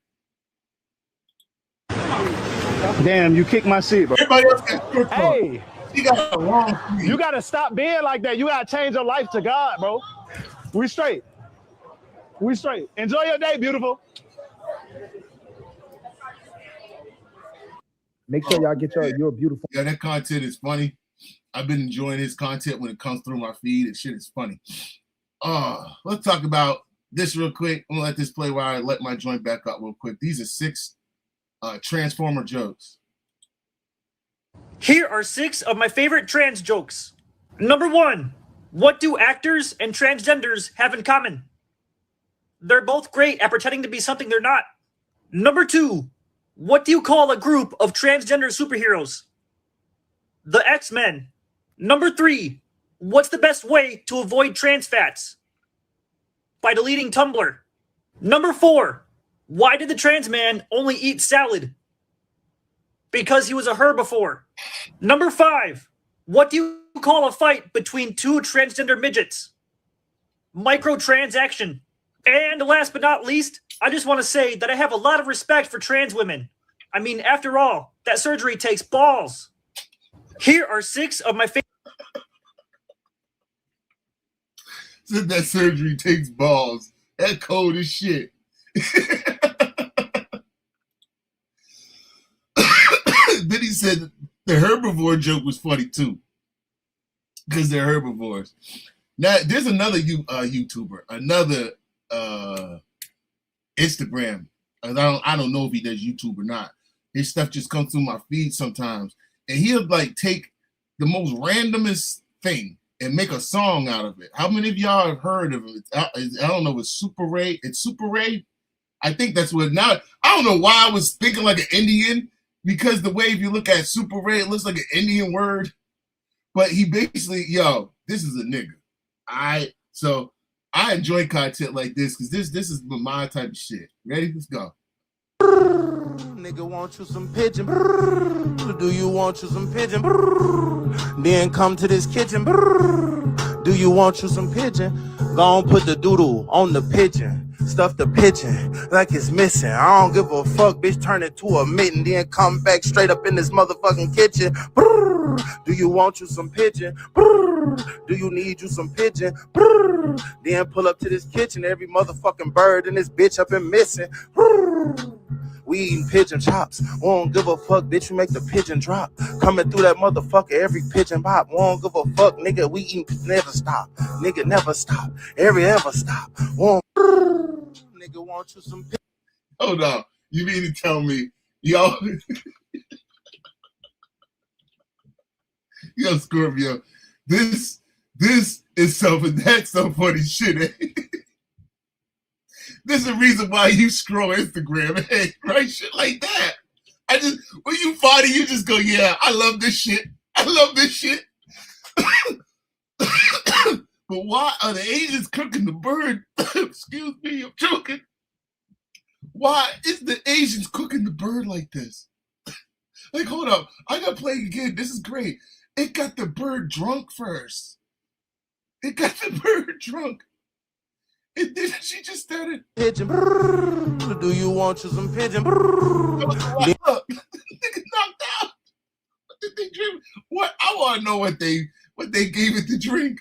Damn, you kicked my seat, bro. Everybody else got short talk. Hey, You got a long feet. you gotta stop being like that. You gotta change your life to God, bro. We straight. We straight. Enjoy your day, beautiful. Make sure y'all get your beautiful. Yeah, that content is funny. I've been enjoying his content when it comes through my feed. And shit is funny. Let's talk about this real quick. I'm gonna let this play while I let my joint back up real quick. These are 6 Transformer jokes. Here are 6 of my favorite trans jokes. Number 1, what do actors and transgenders have in common? They're both great at pretending to be something they're not. Number 2, what do you call a group of transgender superheroes? The X-Men. Number 3, what's the best way to avoid trans fats? By deleting Tumblr. Number 4, why did the trans man only eat salad? Because he was a herbivore. Number 5, what do you call a fight between 2 transgender midgets? Microtransaction. And last but not least, I just want to say that I have a lot of respect for trans women. I mean, after all, that surgery takes balls. Here are 6 of my favorite. Said that surgery takes balls. That cold as shit. Then he said the herbivore joke was funny too, because they're herbivores. Now there's another YouTuber, another Instagram. I don't know if he does YouTube or not. His stuff just comes through my feed sometimes, and he'll like take the most randomest thing and make a song out of it. How many of y'all have heard of it? I don't know. It's Super Ray. It's Super Ray. I think that's what. Now I don't know why I was thinking like an Indian, because the way if you look at Super Ray, it looks like an Indian word. But he basically, this is a nigga. So I enjoy content like this because this is my type of shit. Ready? Let's go. Nigga, want you some pigeon? Do you want you some pigeon? Then come to this kitchen. Do you want you some pigeon? Go on, put the doodle on the pigeon. Stuff the pigeon like it's missing. I don't give a fuck, bitch. Turn it to a mitten. Then come back straight up in this motherfucking kitchen. Do you want you some pigeon? Do you need you some pigeon? Then pull up to this kitchen. Every motherfucking bird in this bitch up and missing. We eating pigeon chops. Won't give a fuck, bitch. We make the pigeon drop. Coming through that motherfucker, every pigeon pop. Won't give a fuck, nigga. We eating never stop. Nigga never stop. Every ever stop. Won't nigga want you some pigeon. Hold on. You mean to tell me, yo, Scorpio, this is something that's some funny shit, eh? This is the reason why you scroll Instagram, eh? Right? Shit like that. When you find it, you just go, yeah, I love this shit. I love this shit. But why are the Asians cooking the bird? Excuse me, I'm joking. Why is the Asians cooking the bird like this? Like, hold up. I gotta play again. This is great. It got the bird drunk first. It got the bird drunk. And then she just started. Pigeon. Do you want you some pigeon? Nigga knocked out. What did they drink? What? I want to know what they gave it to drink.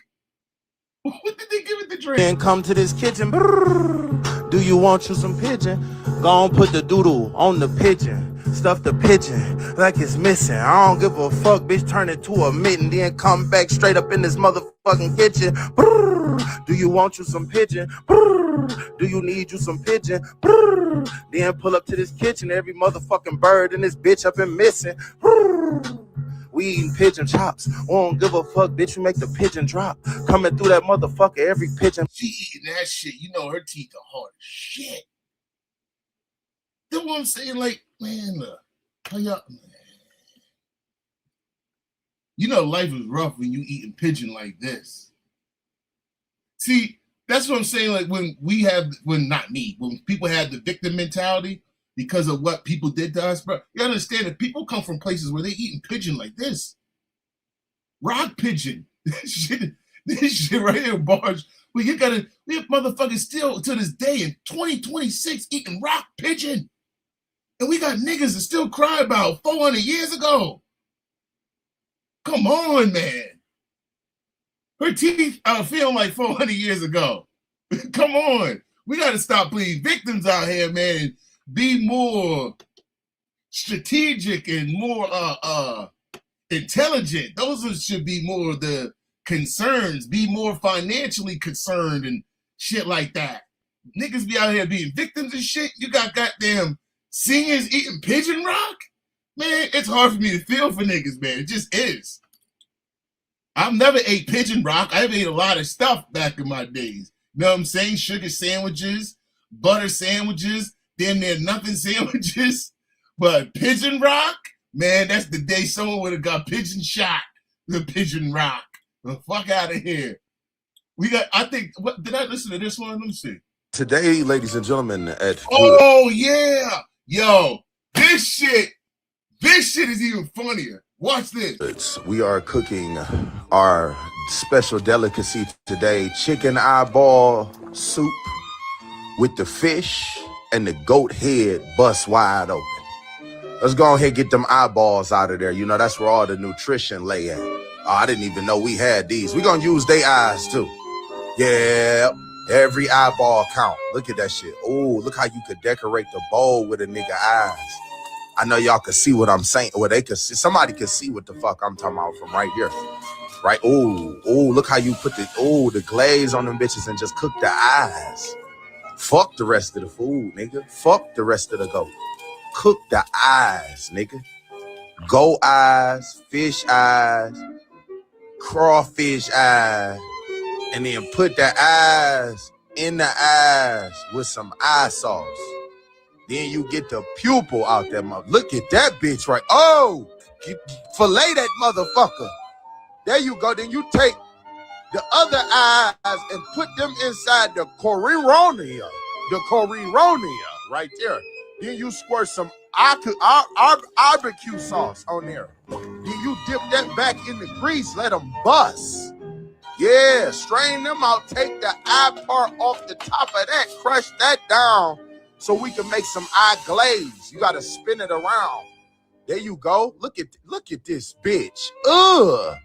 What did they give it to drink? Then come to this kitchen. Do you want you some pigeon? Go on, put the doodle on the pigeon. Stuff the pigeon like it's missing. I don't give a fuck, bitch. Turn it to a mitten. Then come back straight up in this motherfucking kitchen. Do you want you some pigeon? Do you need you some pigeon? Then pull up to this kitchen. Every motherfucking bird in this bitch up and missing. We eating pigeon chops. Won't give a fuck, bitch. We make the pigeon drop. Coming through that motherfucker, every pigeon. She eating that shit. You know her teeth are hard as shit. That's what I'm saying. Like, man, look. How y'all, man. You know life is rough when you eating pigeon like this. See, that's what I'm saying. Like when people have the victim mentality because of what people did to us, bro. You understand that people come from places where they eating pigeon like this. rock pigeon. This shit right here, bars. We have motherfuckers still to this day in 2026 eating rock pigeon. And we got niggas that still cry about 400 years ago. Come on, man. Her teeth feel like 400 years ago. Come on. We got to stop playing victims out here, man, and be more strategic and more intelligent. Those should be more of the concerns. Be more financially concerned and shit like that. Niggas be out here being victims and shit. You got goddamn singers eating pigeon rock? Man, it's hard for me to feel for niggas, man. It just is. I've never ate pigeon rock. I've ate a lot of stuff back in my days. You know what I'm saying? Sugar sandwiches, butter sandwiches, damn near nothing sandwiches. But pigeon rock, man, that's the day someone would have got pigeon shot. The pigeon rock. The fuck out of here. Did I listen to this one? Let me see. Today, ladies and gentlemen, at Oh yeah. Yo, this shit is even funnier. Watch this. we are cooking our special delicacy today, chicken eyeball soup with the fish and the goat head bust wide open. Let's go ahead and get them eyeballs out of there. You know, that's where all the nutrition lay at. Oh, I didn't even know we had these. We're going to use their eyes too. Yeah, every eyeball count. Look at that shit. Oh, look how you could decorate the bowl with a nigga eyes. I know y'all could see what I'm saying. Well, they could see. Somebody could see what the fuck I'm talking about from right here. Right? Oh, look how you put the glaze on them bitches and just cook the eyes. Fuck the rest of the food, nigga. Fuck the rest of the goat. Cook the eyes, nigga. Goat eyes, fish eyes, crawfish eyes, and then put the eyes in the eyes with some eye sauce. Then you get the pupil out that mother. Look at that bitch right. Oh, fillet that motherfucker. There you go. Then you take the other eyes and put them inside the corironia. The corironia right there. Then you squirt some barbecue sauce on there. Then you dip that back in the grease. Let them bust. Yeah, strain them out. Take the eye part off the top of that. Crush that down so we can make some eye glaze. You got to spin it around. There you go. Look at this bitch. Ugh.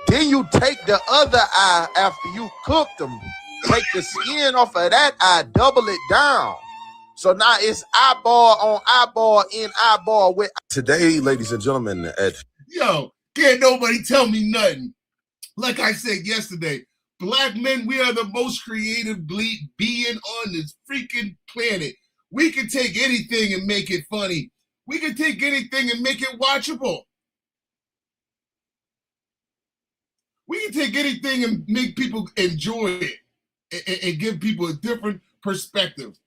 Then you take the other eye after you cook them. Take the skin off of that eye. Double it down. So now it's eyeball on eyeball in eyeball with. Today, ladies and gentlemen, Yo, can't nobody tell me nothing. Like I said yesterday, black men, we are the most creative being on this freaking planet. We can take anything and make it funny. We can take anything and make it watchable. We can take anything and make people enjoy it and give people a different perspective.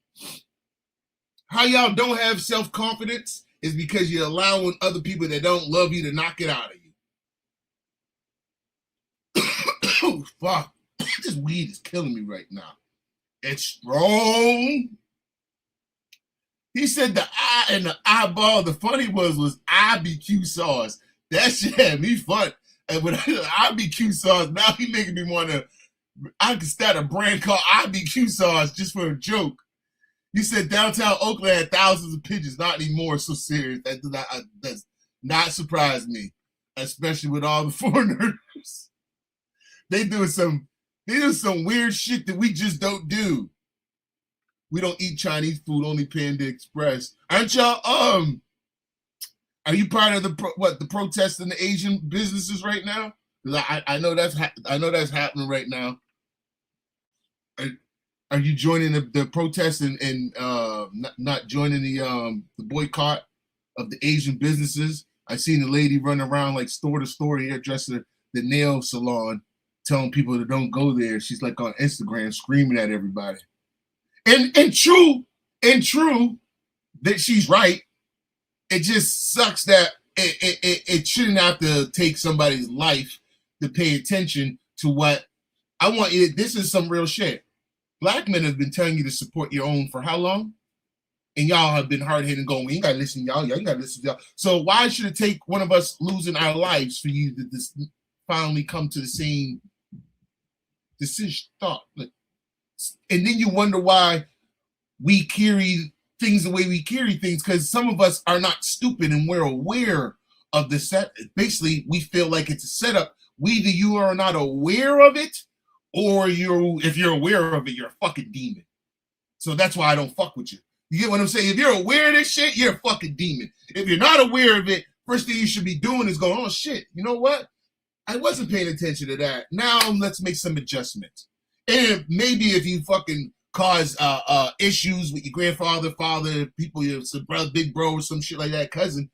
How y'all don't have self-confidence is because you're allowing other people that don't love you to knock it out of you. Oh, fuck. This weed is killing me right now. It's strong. He said the eye and the eyeball. The funny was IBQ sauce. That shit had me fun. And with IBQ sauce, now he making me want to. I could start a brand called IBQ sauce just for a joke. He said downtown Oakland had thousands of pigeons. Not anymore. So serious. That does not surprise me, especially with all the foreigners. They do some weird shit that we just don't do. We don't eat Chinese food, only Panda Express. Aren't y'all? Are you part of the protests in the Asian businesses right now? Because I know that's happening right now. Are you joining the protests and not joining the boycott of the Asian businesses? I seen a lady run around like store to store, hairdresser, the nail salon, telling people to don't go there. She's like on Instagram screaming at everybody. And true that she's right. It just sucks that it shouldn't have to take somebody's life to pay attention to what I want you. This is some real shit. Black men have been telling you to support your own for how long? And y'all have been hard-headed going, we ain't got to listen to y'all. Y'all ain't got to listen to y'all. So why should it take one of us losing our lives for finally come to the same decision thought. And then you wonder why we carry things the way we carry things, because some of us are not stupid and we're aware of the set. Basically, we feel like it's a setup. Either you are not aware of it, or if you're aware of it, you're a fucking demon. So that's why I don't fuck with you. You get what I'm saying? If you're aware of this shit, you're a fucking demon. If you're not aware of it, first thing you should be doing is going, oh shit, you know what? I wasn't paying attention to that. Now let's make some adjustments. And maybe if you fucking cause issues with your grandfather, father, people, your brother, big bro, or some shit like that, cousin,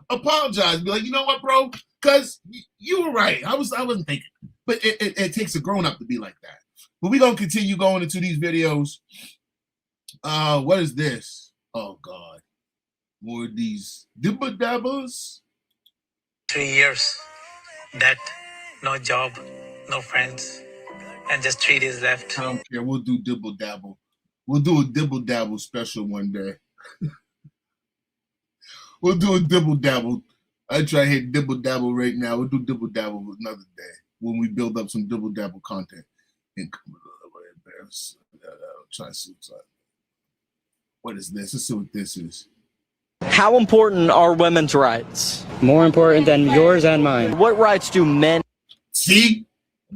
apologize. Be like, you know what, bro? Because you were right. I wasn't thinking. But it takes a grown-up to be like that. But we're going to continue going into these videos. What is this? Oh, God. More of these dibba-dabbas. 3 years. That, no job, no friends, and just 3 days left. I don't care. We'll do dibble-dabble. We'll do a dibble-dabble special one day. We'll do a dibble-dabble. I try to hit dibble-dabble right now. We'll do dibble-dabble another day when we build up some dibble-dabble content. What is this? Let's see what this is. How important are women's rights? More important than yours and mine. What rights do men? See?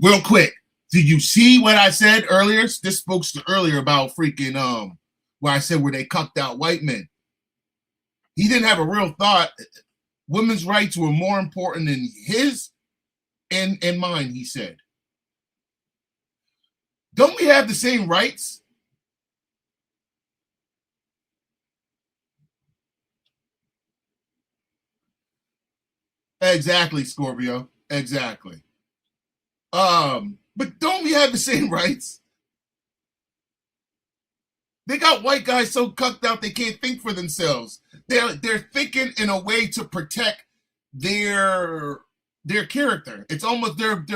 Real quick. Did you see what I said earlier? This spoke to earlier about freaking where I said where they cucked out white men. He didn't have a real thought. Women's rights were more important than his and mine, he said. Don't we have the same rights? Exactly, Scorpio. Exactly. But don't we have the same rights? They got white guys so cucked out they can't think for themselves. They're thinking in a way to protect their character. It's almost they're being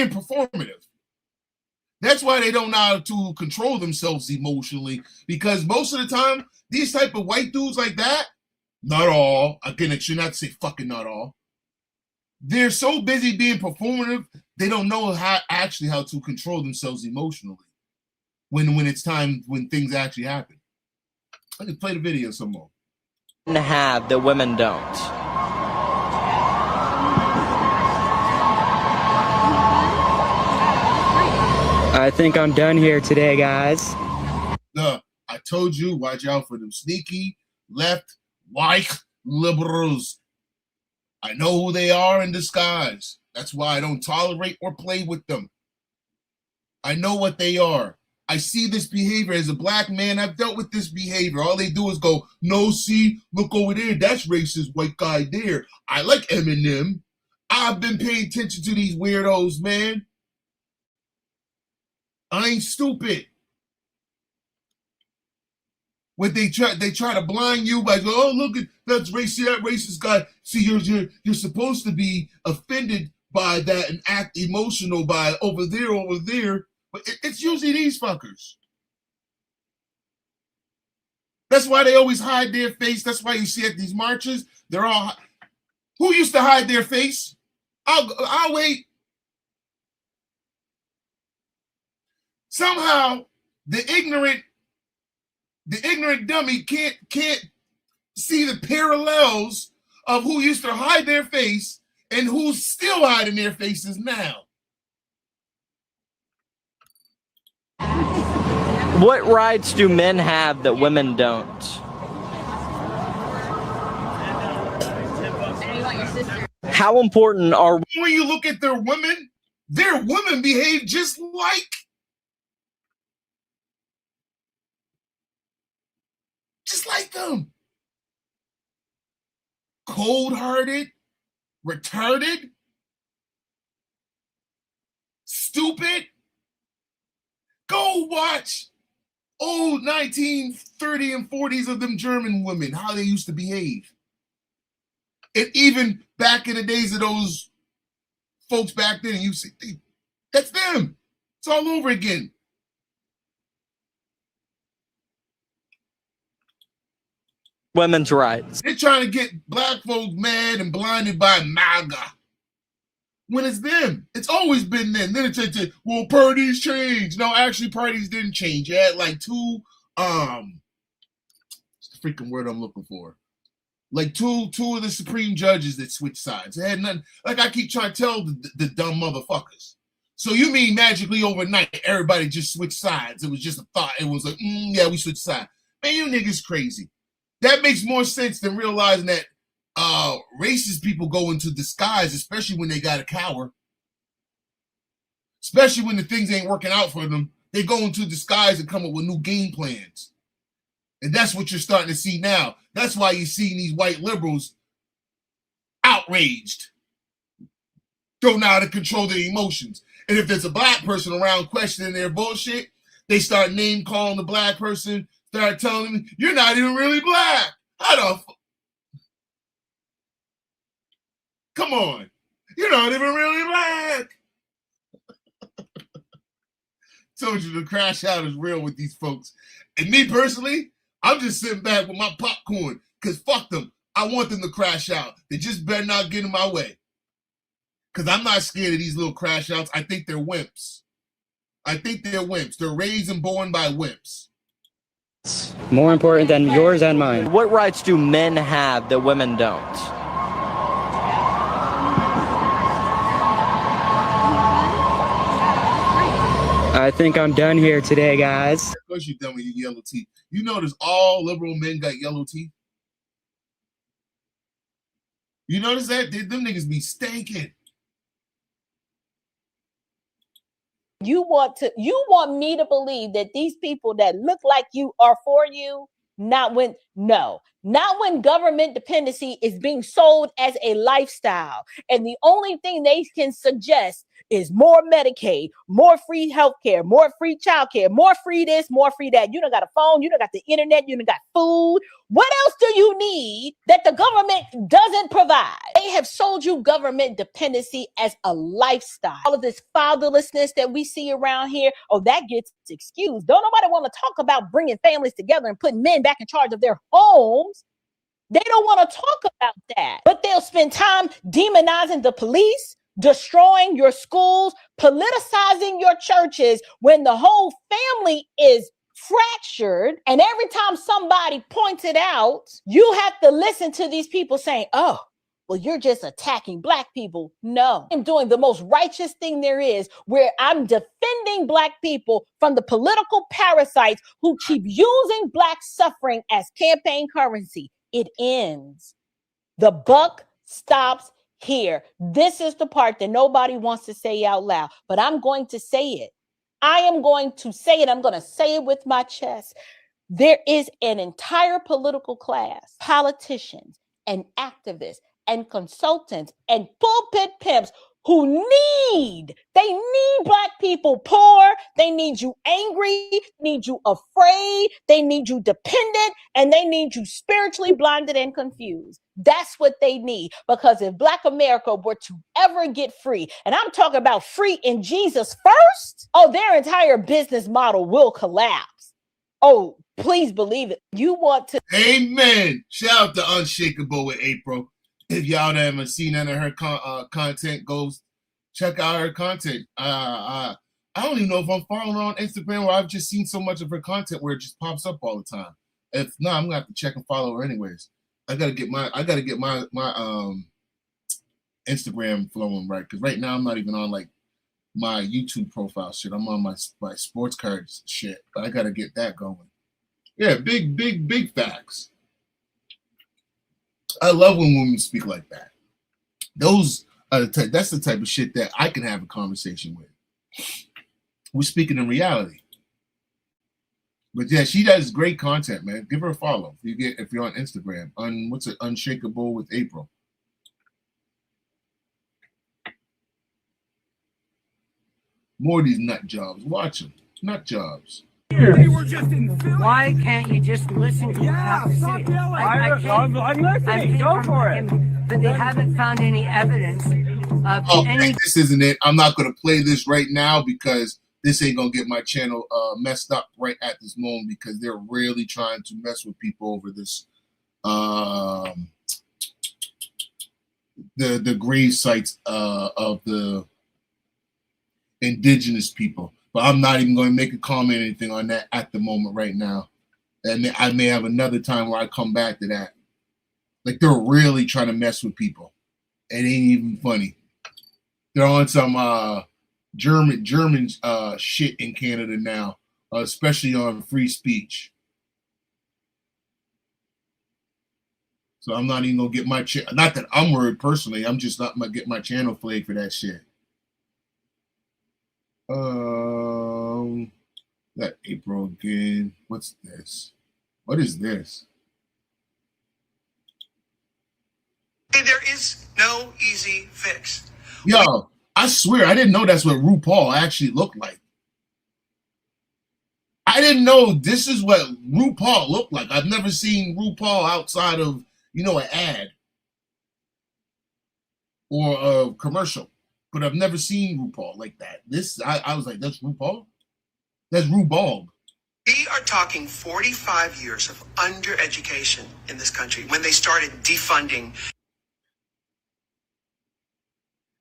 performative. That's why they don't know how to control themselves emotionally, because most of the time these type of white dudes like that, not all, again, it should not say fucking not all. They're so busy being performative, they don't know how to control themselves emotionally when it's time, when things actually happen. I can play the video some more. Have that women don't. I think I'm done here today, guys. I told you, watch out for them sneaky left white liberals. I know who they are in disguise. That's why I don't tolerate or play with them. I know what they are. I see this behavior as a black man. I've dealt with this behavior. All they do is go, no, see, look over there. That's racist white guy there. I like Eminem. I've been paying attention to these weirdos, man. I ain't stupid. What they try to blind you by going, oh, look at that racist guy. See, you're supposed to be offended by that and act emotional by over there. But it's usually these fuckers. That's why they always hide their face. That's why you see at these marches, they're all. Who used to hide their face? I'll wait. Somehow the ignorant dummy can't see the parallels of who used to hide their face and who's still hiding their faces now. What rights do men have that women don't? How important are... When you look at their women behave just like them. Cold-hearted, retarded, stupid. Go watch old 1930s and 40s of them German women, how they used to behave. And even back in the days of those folks back then, you see, that's them. It's all over again. women's rights. They're trying to get black folks mad and blinded by MAGA. When it's them. It's always been them. Then it's like, well, parties changed. No, actually, parties didn't change. You had like two, what's the freaking word I'm looking for? Like two of the Supreme judges that switched sides. They had nothing. Like I keep trying to tell the dumb motherfuckers. So you mean magically overnight, everybody just switched sides? It was just a thought. It was like, yeah, we switched sides. Man, you niggas crazy. That makes more sense than realizing that racist people go into disguise, especially when they got a cower. Especially when the things ain't working out for them. They go into disguise and come up with new game plans. And that's what you're starting to see now. That's why you're seeing these white liberals outraged. Don't know how to control their emotions. And if there's a black person around questioning their bullshit, they start name calling the black person, start telling them, you're not even really black. How the Come on. You're not even really black. Told you the crash out is real with these folks. And me personally, I'm just sitting back with my popcorn because fuck them. I want them to crash out. They just better not get in my way. Because I'm not scared of these little crash outs. I think they're wimps. I think they're wimps. They're raised and born by wimps. More important than yours and mine. What rights do men have that women don't? I think I'm done here today, guys. Of course you're done with your yellow teeth. You notice all liberal men got yellow teeth? You notice that? Them niggas be stinking. You want me to believe that these people that look like you are for you, not when government dependency is being sold as a lifestyle. And the only thing they can suggest is more Medicaid, more free healthcare, more free childcare, more free this, more free that. You done got a phone, you done got the internet, you done got food. What else do you need that the government doesn't provide? They have sold you government dependency as a lifestyle. All of this fatherlessness that we see around here, that gets excused. Don't nobody want to talk about bringing families together and putting men back in charge of their homes. They don't want to talk about that, but they'll spend time demonizing the police, destroying your schools, politicizing your churches when the whole family is fractured. And every time somebody points it out, you have to listen to these people saying, oh, well, you're just attacking black people. No, I'm doing the most righteous thing there is, where I'm defending black people from the political parasites who keep using black suffering as campaign currency. It ends. The buck stops here. This is the part that nobody wants to say out loud, but I'm going to say it. I am going to say it. I'm going to say it with my chest. There is an entire political class, politicians and activists and consultants and pulpit pimps who need black people poor. They need you angry, need you afraid, they need you dependent, and they need you spiritually blinded and confused. That's what they need, because if Black America were to ever get free, and I'm talking about free in Jesus first, their entire business model will collapse. Oh, please believe it. You want to. Amen. Shout out to Unshakable with April. If y'all haven't seen any of her content, go check out her content. I don't even know if I'm following her on Instagram, or I've just seen so much of her content where it just pops up all the time. If not, I'm gonna have to check and follow her anyways. I gotta get my Instagram flowing right, because right now I'm not even on like my YouTube profile shit. I'm on my sports cards shit, but I gotta get that going. Yeah, big facts. I love when women speak like that. Those are that's the type of shit that I can have a conversation with. We're speaking in reality. But yeah, she does great content, man. Give her a follow if you're on Instagram. Unshakable with April. More of these nut jobs. Watch them. Nut jobs. Why can't you just listen to what I have to say? I'm listening. Go for it. But they haven't found any evidence of any. This isn't it. I'm not going to play this right now because this ain't going to get my channel messed up right at this moment, because they're really trying to mess with people over this the grave sites of the indigenous people. But I'm not even going to make a comment or anything on that at the moment right now. And I may have another time where I come back to that. Like, they're really trying to mess with people. It ain't even funny. They're on some German shit in Canada now, especially on free speech. So I'm not even gonna get my not that I'm worried personally. I'm just not gonna get my channel flagged for that shit. That April again. What's this? What is this? There is no easy fix. Yo, I swear I didn't know that's what RuPaul actually looked like. I didn't know this is what RuPaul looked like. I've never seen RuPaul outside of, you know, an ad or a commercial, but I've never seen RuPaul like that. This, I was like, that's RuPaul? That's RuBalb. We are talking 45 years of undereducation in this country when they started defunding.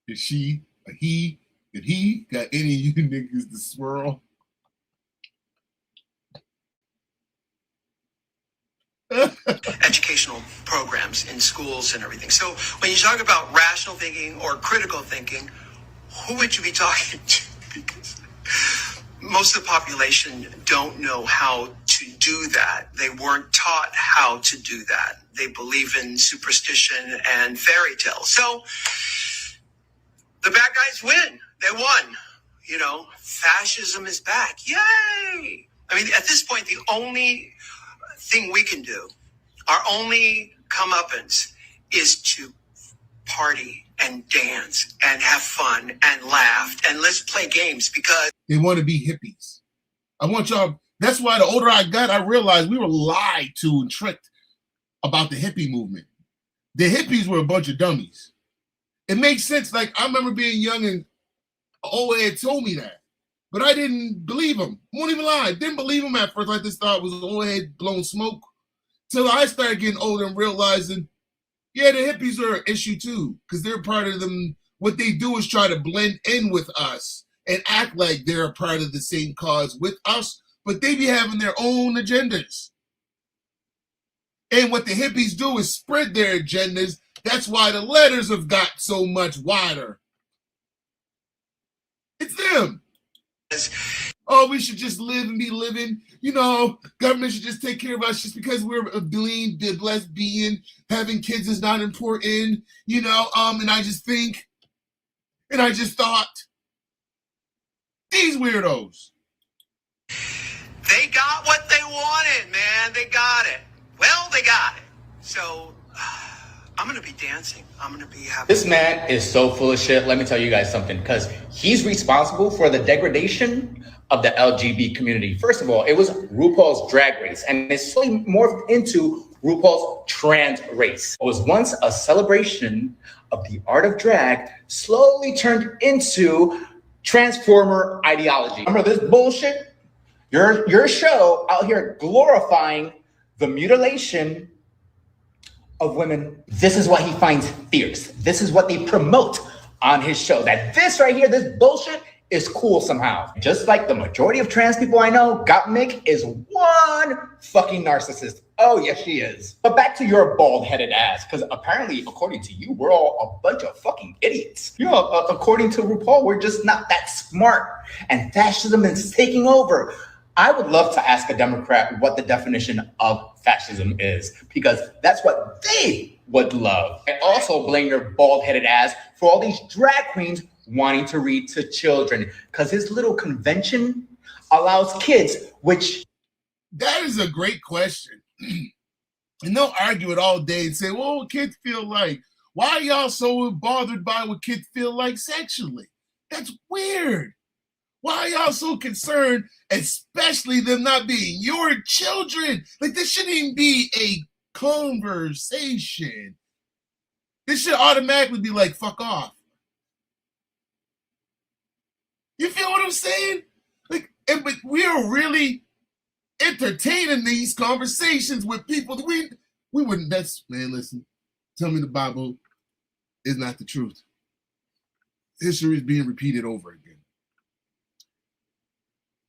Is she, a he, did he got any of you niggas to swirl? Educational programs in schools and everything. So when you talk about rational thinking or critical thinking, who would you be talking to? Because most of the population don't know how to do that. They weren't taught how to do that. They believe in superstition and fairy tales. So the bad guys win. They won. You know, fascism is back. Yay! I mean, at this point, the only thing we can do, our only comeuppance, is to party and dance and have fun and laugh and let's play games because they want to be hippies. I want y'all. That's why the older I got, I realized we were lied to and tricked about the hippie movement. The hippies were a bunch of dummies. It makes sense. Like, I remember being young and old had told me that, but I didn't believe him. Won't even lie. I didn't believe him at first. I just thought it was old head blowing smoke. Till I started getting older and realizing, yeah, the hippies are an issue too, because they're part of them. What they do is try to blend in with us and act like they're a part of the same cause with us, but they be having their own agendas. And what the hippies do is spread their agendas. That's why the letters have got so much wider. It's them. Oh, we should just live and be living. You know, government should just take care of us just because we're a blessed being. Having kids is not important, you know. And I just think, and I just thought, these weirdos. they got what they wanted, man. They got it. Well, they got it. So I'm going to be dancing. I'm going to be happy. This man is so full of shit. Let me tell you guys something, because he's responsible for the degradation of the LGBT community. First of all, it was RuPaul's Drag Race, and it's slowly morphed into RuPaul's Trans Race. It was once a celebration of the art of drag, slowly turned into transformer ideology. Remember this bullshit? Your show out here glorifying the mutilation of women. This is what he finds fierce. This is what they promote on his show. That this right here, this bullshit, is cool somehow. Just like the majority of trans people I know, Gottmik is one fucking narcissist. Oh, yes, she is. But back to your bald-headed ass, because apparently, according to you, we're all a bunch of fucking idiots. You know, according to RuPaul, we're just not that smart, and fascism is taking over. I would love to ask a Democrat what the definition of fascism is, because that's what they would love. And also blame your bald-headed ass for all these drag queens wanting to read to children, because his little convention allows kids, which... That is a great question. And they'll argue it all day and say, well, what kids feel like? Why are y'all so bothered by what kids feel like sexually? That's weird. Why are y'all so concerned, especially them not being your children? Like, this shouldn't even be a conversation. This should automatically be like, fuck off. You feel what I'm saying? Like, but we are really entertaining these conversations with people. We wouldn't. That's man. Listen, tell me the Bible is not the truth. History is being repeated over again.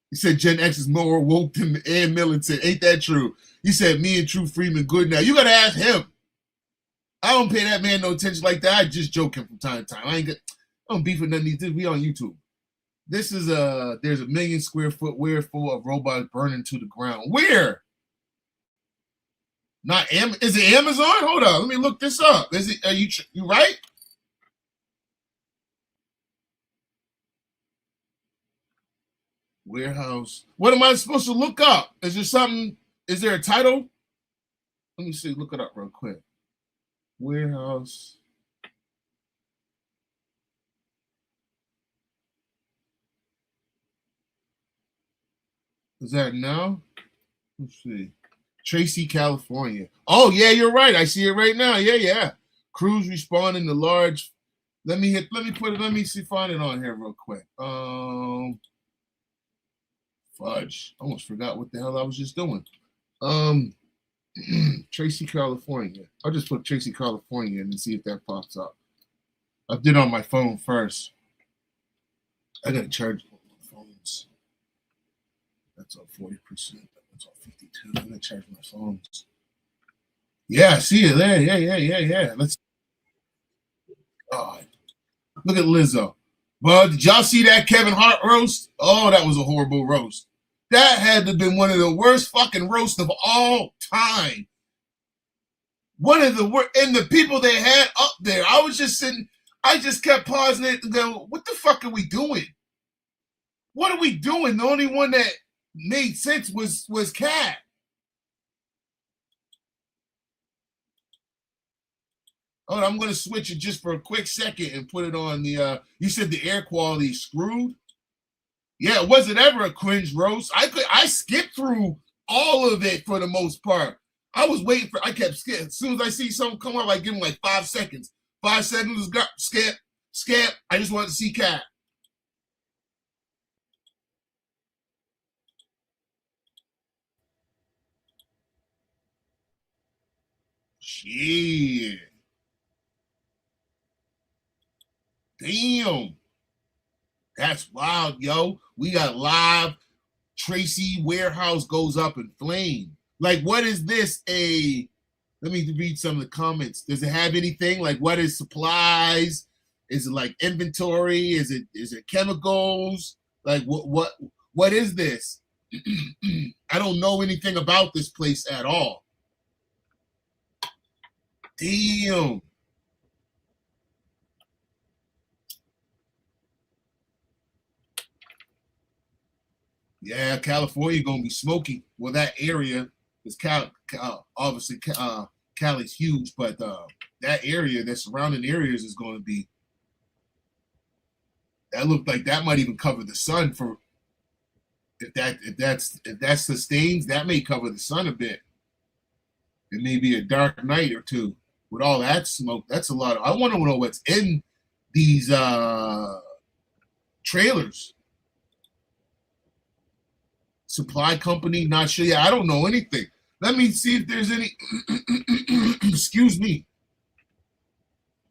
He said Gen X is more woke than Ann Militant. Ain't that true? He said me and True Freeman good now. You gotta ask him. I don't pay that man no attention like that. I just joke him from time to time. I don't beef with none of these. We on YouTube. This is there's a 1 million square foot warehouse full of robots burning to the ground. Where? Not is it Amazon? Hold on, let me look this up. Is it? Are you right? Warehouse. What am I supposed to look up? Is there something? Is there a title? Let me see. Look it up real quick. Warehouse. Is that now? Let's see. Tracy, California. Oh, yeah, you're right. I see it right now. Yeah. Crews responding to large. Let me find it on here real quick. Fudge. I almost forgot what the hell I was just doing. Tracy, California. I'll just put Tracy, California and see if that pops up. I did it on my phone first. I gotta charge my phones. That's on 40%. That's on 52. I'm gonna charge my phones. Yeah, I see it there. Yeah. Let's. God, look at Lizzo. Well, did y'all see that Kevin Hart roast? Oh, that was a horrible roast. That had to have been one of the worst fucking roasts of all time. One of the worst, and the people they had up there. I was just sitting. I just kept pausing it and go, "What the fuck are we doing? What are we doing?" The only one that made sense was Cat. Oh, I'm going to switch it just for a quick second and put it on the, you said the air quality screwed? Yeah, it wasn't ever a cringe roast. I skipped through all of it for the most part. I was waiting I kept skipping. As soon as I see something come up, I give them like 5 seconds. 5 seconds, skip. I just wanted to see Cat. Shit. Damn. That's wild, yo. We got live. Tracy warehouse goes up in flame. Like, what is this? Let me read some of the comments. Does it have anything? Like, what is supplies? Is it like inventory? Is it chemicals? Like, what is this? I don't know anything about this place at all. Damn. Yeah, California gonna be smoky. Well, that area is obviously Cali's huge, but that area, the surrounding areas, is going to be. That looked like that might even cover the sun for. If that sustains, that may cover the sun a bit. It may be a dark night or two with all that smoke. That's a lot. I want to know what's in these trailers. Supply company, not sure. Yeah, I don't know anything. Let me see if there's any. Excuse me.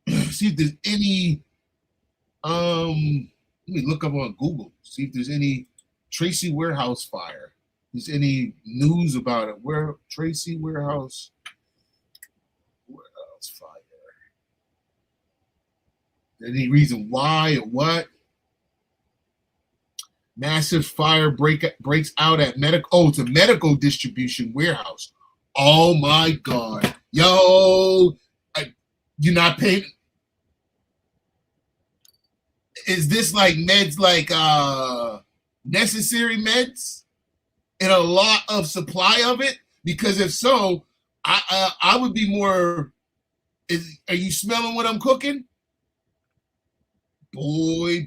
See if there's any. Let me look up on Google. See if there's any Tracy warehouse fire. Is any news about it? Where Tracy warehouse fire? Any reason why or what? Massive fire breaks out at medical. Oh, it's a medical distribution warehouse. Oh my God, yo, you're not paying. Is this like meds, like necessary meds, and a lot of supply of it? Because if so, I would be more. Are you smelling what I'm cooking? Boy.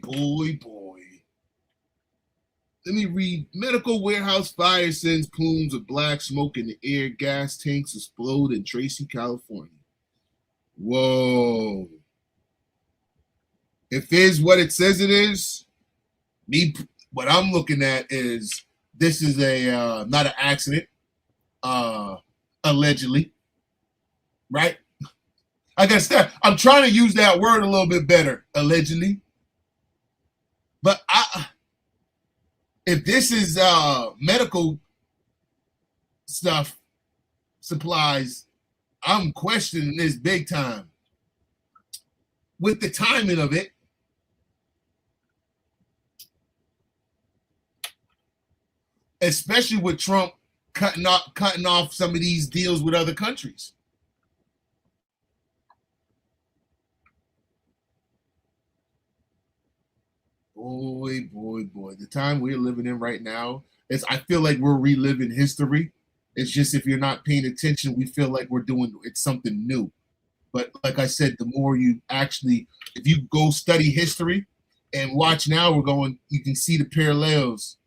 Let me read. Medical warehouse fire sends plumes of black smoke in the air. Gas tanks explode in Tracy, California. Whoa. If it's what it says it is, what I'm looking at is this is a not an accident, allegedly. right? I guess that I'm trying to use that word a little bit better, allegedly. But if this is medical stuff, supplies, I'm questioning this big time. With the timing of it, especially with Trump cutting off some of these deals with other countries. Boy, the time we're living in right now I feel like we're reliving history. It's just if you're not paying attention, we feel like we're doing it's something new. But like I said, the more you actually, if you go study history and watch now, you can see the parallels.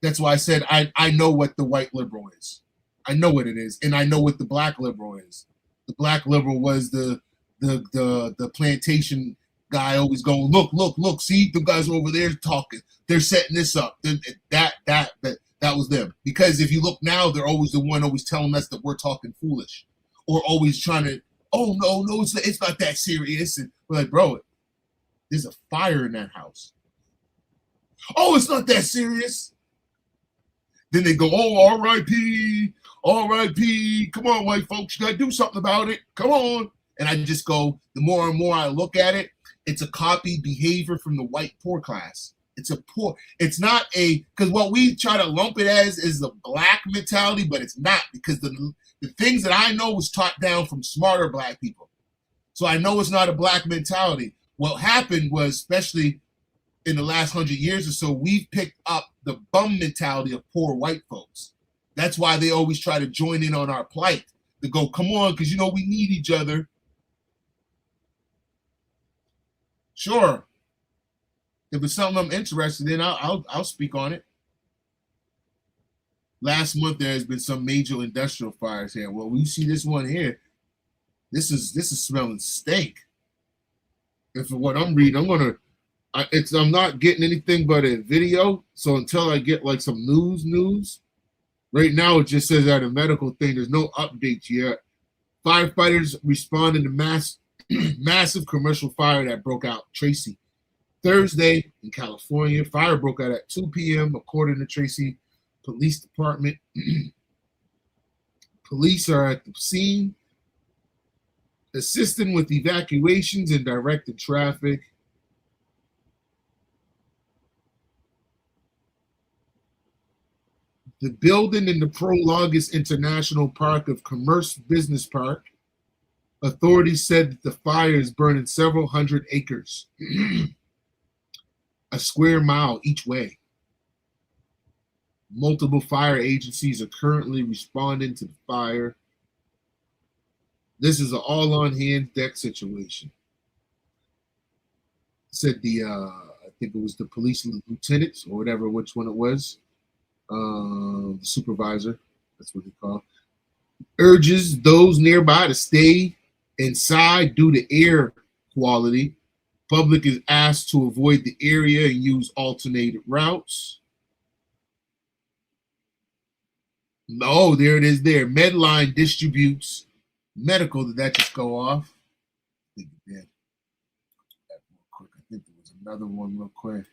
That's why I said I know what the white liberal is. I know what it is, and I know what the black liberal is. The black liberal was the plantation guy always going, look, see the guys over there talking. They're setting this up. That was them. Because if you look now, they're always the one always telling us that we're talking foolish, or always trying to, oh no, it's not that serious. And we're like, bro, there's a fire in that house. Oh, it's not that serious. Then they go, oh, R.I.P., come on, white folks, you gotta do something about it. Come on. And I just go, the more and more I look at it, it's a copied behavior from the white poor class. It's not because what we try to lump it as is a black mentality, but it's not, because the things that I know was taught down from smarter black people. So I know it's not a black mentality. What happened was, especially in the last 100 years or so, we've picked up the bum mentality of poor white folks. That's why they always try to join in on our plight. To go, come on, because we need each other. Sure. If it's something I'm interested in, I'll speak on it. Last month there has been some major industrial fires here. Well, we see this one here. This is smelling stink. And for what I'm reading, I'm not getting anything but a video. So until I get like some news, right now it just says that a medical thing. There's no updates yet. Firefighters responded to massive commercial fire that broke out Tracy Thursday in California. Fire broke out at 2 p.m. according to Tracy Police Department. Police are at the scene, assisting with evacuations and directing traffic. The building in the Prolongis International Park of Commerce Business Park, authorities said that the fire is burning several hundred acres, a square mile each way. Multiple fire agencies are currently responding to the fire. This is an all-on-hand deck situation. Said I think it was the police lieutenants or whatever, which one it was. The supervisor, that's what they call, urges those nearby to stay inside due to air quality. Public is asked to avoid the area and use alternated routes. No, there it is there. Medline distributes medical. Did that just go off? I think it did. Real quick. I think there was another one real quick.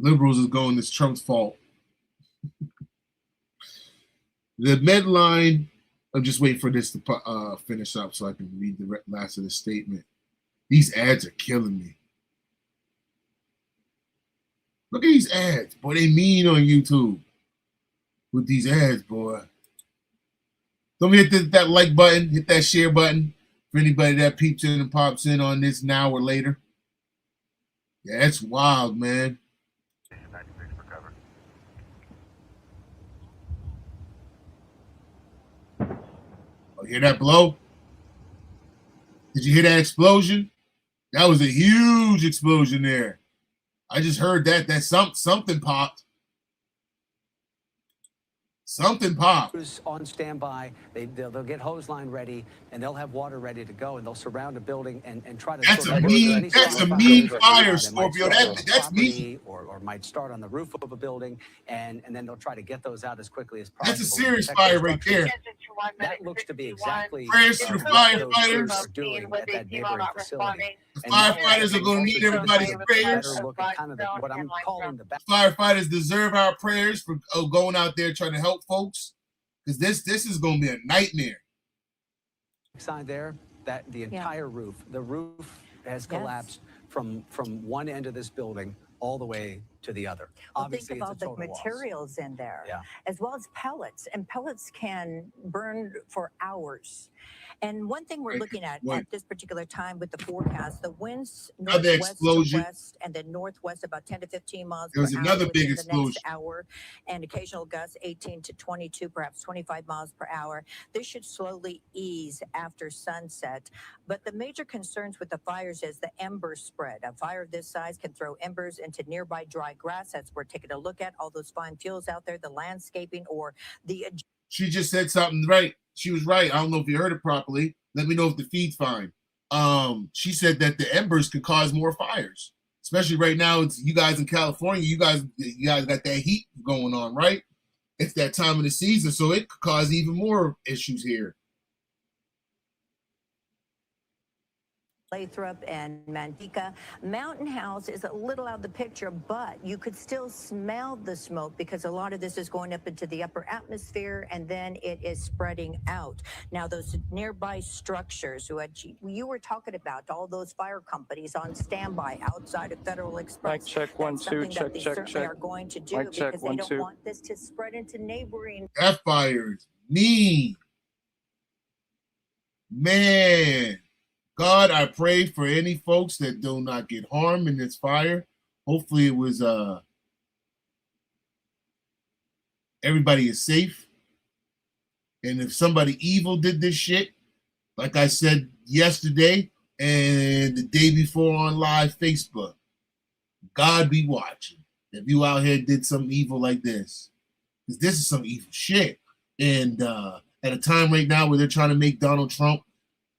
Liberals is going, it's Trump's fault. The Medline, I'm just waiting for this to finish up so I can read the last of the statement. These ads are killing me. Look at these ads. Boy, they mean on YouTube with these ads, boy. Don't hit that like button, hit that share button for anybody that peeps in and pops in on this now or later. Yeah, that's wild, man. Oh, hear that blow? Did you hear that explosion? That was a huge explosion there. I just heard that something popped. Something popped. Who's on standby? They'll get hose line ready, and they'll have water ready to go, and they'll surround a building and try to. That's a mean fire, Scorpio. That's mean. Or might start on the roof of a building, and then they'll try to get those out as quickly as possible. That's a serious fire right there. That looks to be exactly prayers to the firefighters. Are doing at that neighboring facility. The firefighters are going to need everybody's prayers. What I'm calling the firefighters deserve our prayers for going out there trying to help folks, because this is going to be a nightmare. Side there, that the entire roof, the roof has collapsed from one end of this building all the way to the other. Well, Obviously, think about it's a the total loss. materials in there, Yeah. as well as pellets. And pellets can burn for hours. And one thing we're looking at this particular time with the forecast, the winds Another northwest to explosion. west and then northwest about 10 to 15 miles There was per another hour big within the explosion. next hour, and occasional gusts 18 to 22, perhaps 25 miles per hour. This should slowly ease after sunset. But the major concerns with the fires is the ember spread. A fire of this size can throw embers into nearby dry grass. That's what we're taking a look at. All those fine fuels out there, the landscaping or the She just said something right. She was right. I don't know if you heard it properly. Let me know if the feed's fine. She said that the embers could cause more fires, especially right now. It's you guys in California. You guys got that heat going on, right? It's that time of the season, so it could cause even more issues here. Lathrop and Manteca. Mountain House is a little out of the picture, but you could still smell the smoke because a lot of this is going up into the upper atmosphere and then it is spreading out. Now, those nearby structures you were talking about, all those fire companies on standby outside of Federal Express. Mic check, 1, 2, check, they check, certainly check. are going to do Mic check, because 1, they don't 2. want this to spread into neighboring. That fire is mean. Man. God, I pray for any folks that do not get harmed in this fire. Hopefully it was everybody is safe. And if somebody evil did this shit, like I said yesterday and the day before on live Facebook, God be watching. If you out here did something evil like this, because this is some evil shit. And at a time right now where they're trying to make Donald Trump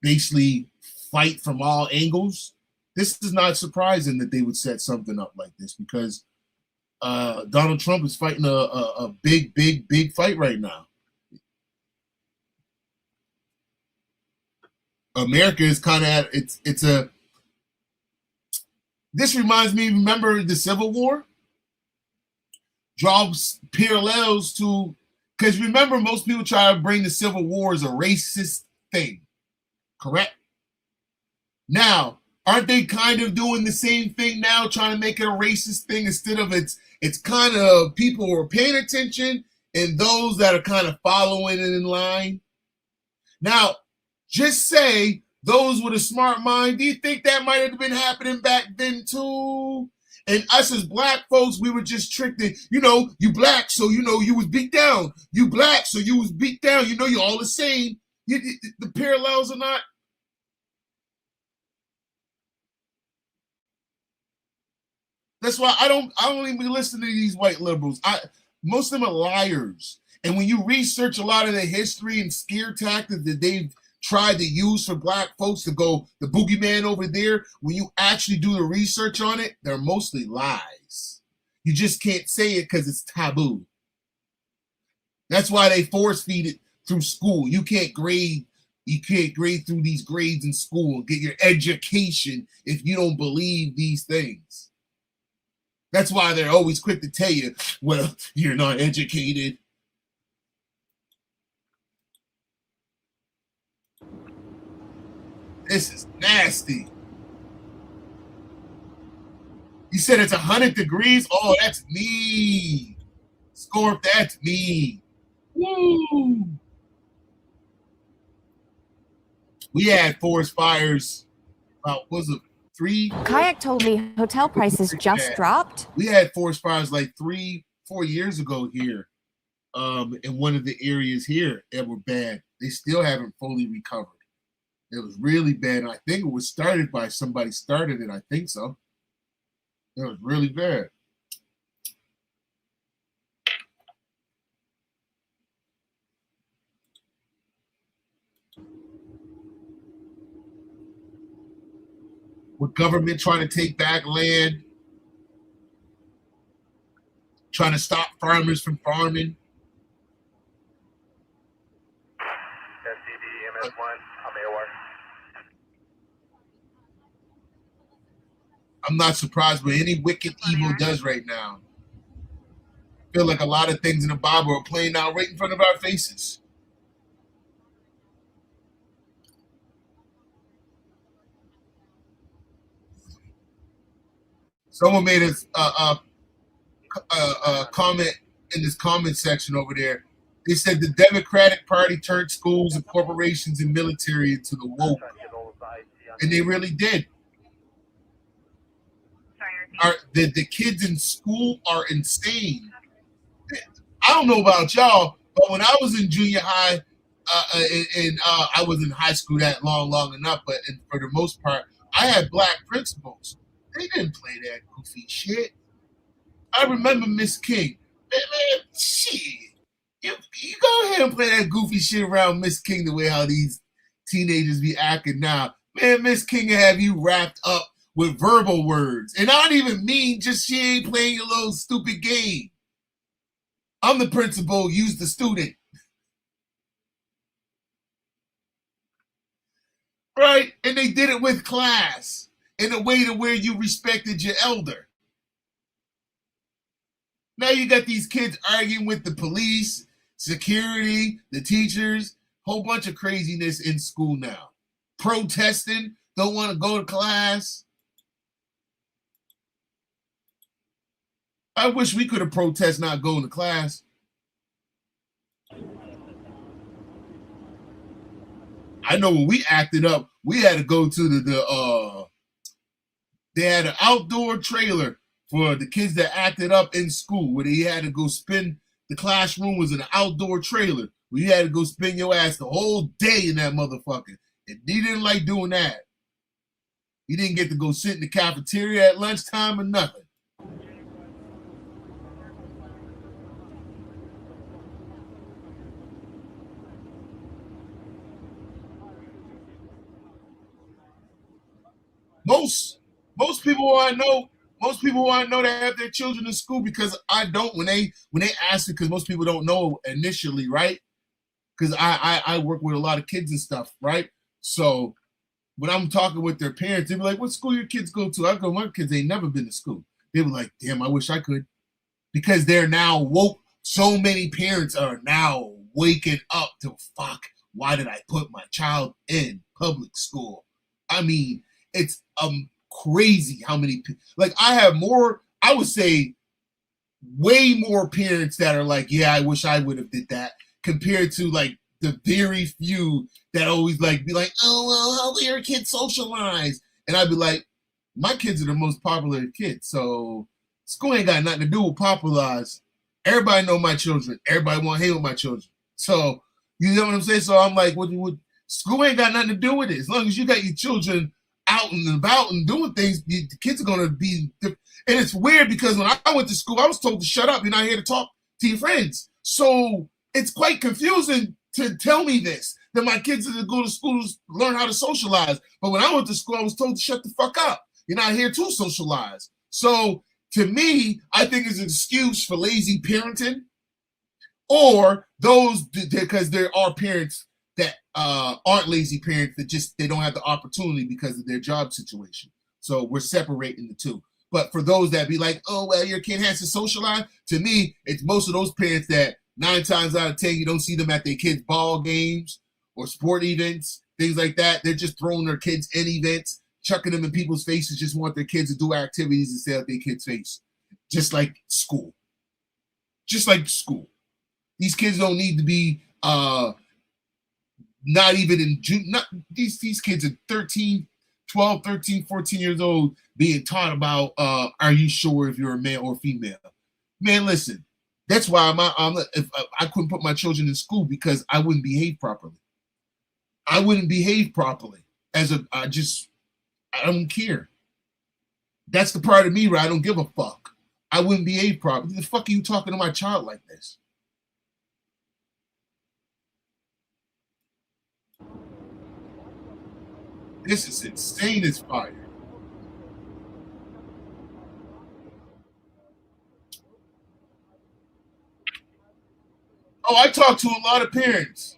basically fight from all angles, this is not surprising that they would set something up like this, because Donald Trump is fighting a big fight right now. America is kind of at this reminds me, remember the Civil War? Draws parallels to, because remember, most people try to bring the Civil War as a racist thing, correct? Now, aren't they kind of doing the same thing now, trying to make it a racist thing instead of it's kind of people who are paying attention and those that are kind of following it in line? Now, just say those with a smart mind, do you think that might have been happening back then too? And us as black folks, we were just tricked in, you black, so you was beat down. You black, so you was beat down. You're all the same. The parallels are not. That's why I don't even listen to these white liberals. Most of them are liars. And when you research a lot of the history and scare tactics that they've tried to use for black folks to go the boogeyman over there, when you actually do the research on it, they're mostly lies. You just can't say it because it's taboo. That's why they force feed it through school. You can't grade through these grades in school and get your education if you don't believe these things. That's why they're always quick to tell you, well, you're not educated. This is nasty. You said it's 100 degrees? Oh, that's me. Scorp, that's me. Woo. We had forest fires about, was it 3? Kayak told me hotel prices just dropped. We had forest fires like 3-4 years ago here, in one of the areas here that were bad. They still haven't fully recovered. It was really bad. I think it was started by somebody started it. I think so. It was really bad. with government trying to take back land, trying to stop farmers from farming. I'm not surprised what any wicked evil does right now. I feel like a lot of things in the Bible are playing out right in front of our faces. Someone made a comment in this comment section over there. They said the Democratic Party turned schools and corporations and military into the woke. And they really did. The kids in school are insane. I don't know about y'all, but when I was in junior high, I was in high school that long enough, but for the most part, I had black principals. They didn't play that goofy shit. I remember Miss King. Man, shit. You go ahead and play that goofy shit around Miss King the way how these teenagers be acting now. Man, Miss King will have you wrapped up with verbal words. And I don't even mean just she ain't playing your little stupid game. I'm the principal, use the student. Right? And they did it with class in a way to where you respected your elder. Now you got these kids arguing with the police, security, the teachers, whole bunch of craziness in school now. Protesting, don't want to go to class. I wish we could have protested not going to class. I know when we acted up, we had to go to they had an outdoor trailer for the kids that acted up in school, where they had to go spend, the classroom was an outdoor trailer where you had to go spend your ass the whole day in that motherfucker. And he didn't like doing that. He didn't get to go sit in the cafeteria at lunchtime or nothing. Most people want to know that have their children in school, because I don't, when they ask it, because most people don't know initially, right? Because I work with a lot of kids and stuff, right? So when I'm talking with their parents, they be like, what school your kids go to? I go, my kids ain't never been to school. They were like, damn, I wish I could. Because they're now woke. So many parents are now waking up to, fuck, why did I put my child in public school? I mean, it's crazy how many, like I have more, I would say way more parents that are like, yeah, I wish I would have did that, compared to like the very few that always like be like, oh, well, how will your kids socialize? And I'd be like, my kids are the most popular kids, so school ain't got nothing to do with popularize. Everybody know my children. Everybody want to hang with my children. So you know what I'm saying? So I'm like, what school ain't got nothing to do with it. As long as you got your children out and about and doing things, the kids are going to be. And it's weird because when I went to school, I was told to shut up. You're not here to talk to your friends. So it's quite confusing to tell me this, that my kids are to go to school to learn how to socialize. But when I went to school, I was told to shut the fuck up. You're not here to socialize. So to me, I think it's an excuse for lazy parenting, or those, because there are parents that aren't lazy parents, that just, they don't have the opportunity because of their job situation. So we're separating the two. But for those that be like, oh, well, your kid has to socialize, to me, it's most of those parents that 9 times out of 10, you don't see them at their kids' ball games or sport events, things like that. They're just throwing their kids in events, chucking them in people's faces, just want their kids to do activities and stay at their kids' face. Just like school. Just like school. These kids don't need to be not even in June. These kids are 12, 13, 14 years old being taught about are you sure if you're a male or female? Man, listen, that's why if I couldn't put my children in school, because I wouldn't behave properly. I wouldn't behave properly. I don't care. That's the part of me where I don't give a fuck. I wouldn't behave properly. The fuck are you talking to my child like this? This is insane as fire. Oh, I talk to a lot of parents,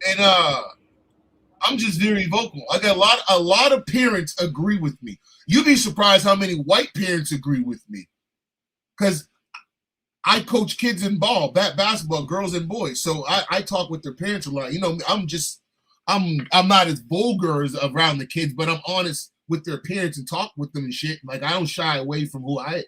and I'm just very vocal. I got a lot of parents agree with me. You'd be surprised how many white parents agree with me, because I coach kids in basketball, girls and boys. So I talk with their parents a lot. You know, I'm not as vulgar as around the kids, but I'm honest with their parents and talk with them and shit. Like, I don't shy away from how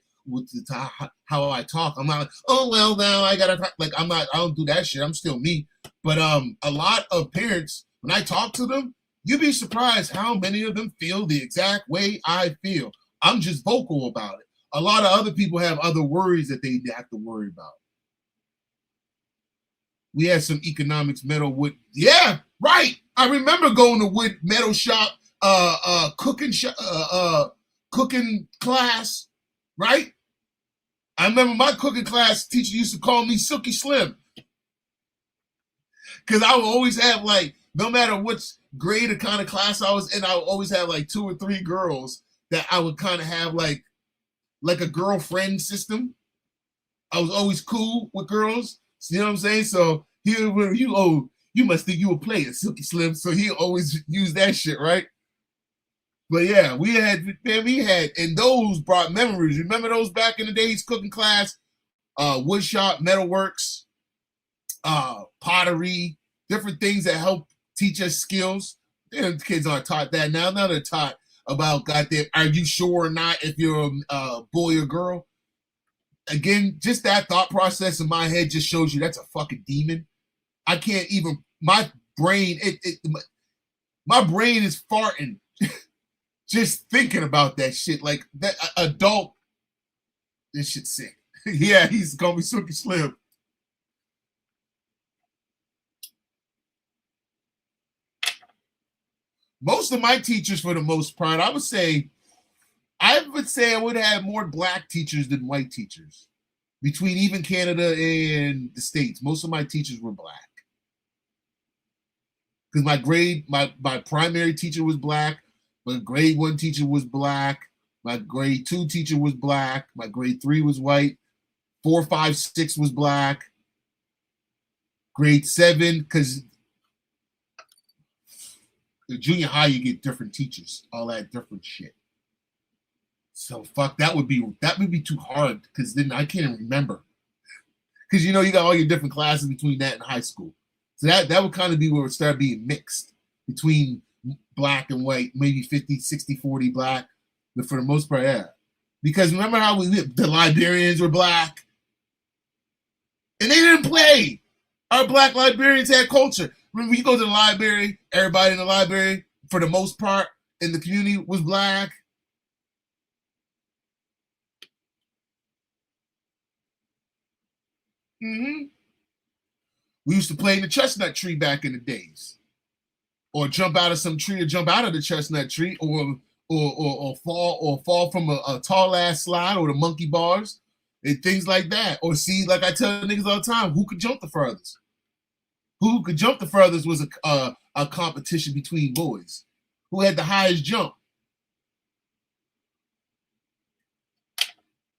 I talk. I'm not like, oh well, now I gotta talk. Like, I don't do that shit. I'm still me. But a lot of parents, when I talk to them, you'd be surprised how many of them feel the exact way I feel. I'm just vocal about it. A lot of other people have other worries that they have to worry about. We had some economics metal wood. Yeah, right. I remember going to wood metal shop, cooking class, right? I remember my cooking class teacher used to call me Silky Slim, because I would always have, like, no matter which grade or kind of class I was in, I would always have like 2 or 3 girls that I would kind of have like a girlfriend system. I was always cool with girls. You know what I'm saying? So you must think you a player, Silky Slim. So he always used that shit, right? But yeah, we had, and those brought memories. Remember those back in the days, cooking class, wood shop, metalworks, pottery, different things that help teach us skills. The kids aren't taught that now. Now they're taught about, goddamn, are you sure or not if you're a boy or girl? Again, just that thought process in my head just shows you that's a fucking demon. I can't even, my brain is farting just thinking about that shit. Like, that adult, this shit's sick. Yeah, he's gonna be Silky Slim. Most of my teachers, for the most part, I would say I would have more black teachers than white teachers. Between even Canada and the States, most of my teachers were black. Because my primary teacher was black, my grade 1 teacher was black, my grade 2 teacher was black, my grade 3 was white, 4, 5, 6 was black, grade 7, because the junior high, you get different teachers, all that different shit. So fuck, that would be too hard, because then I can't even remember. Because you got all your different classes between that and high school. So that would kind of be where it started being mixed between black and white, maybe 50, 60, 40 black. But for the most part, yeah. Because remember how the librarians were black? And they didn't play. Our black librarians had culture. When you go to the library, everybody in the library, for the most part, in the community was black. We used to play in the chestnut tree back in the days, or jump out of some tree, or jump out of the chestnut tree, or fall from a tall ass slide, or the monkey bars, and things like that. Or see, like I tell niggas all the time, who could jump the furthest? Who could jump the furthest was a competition between boys. Who had the highest jump?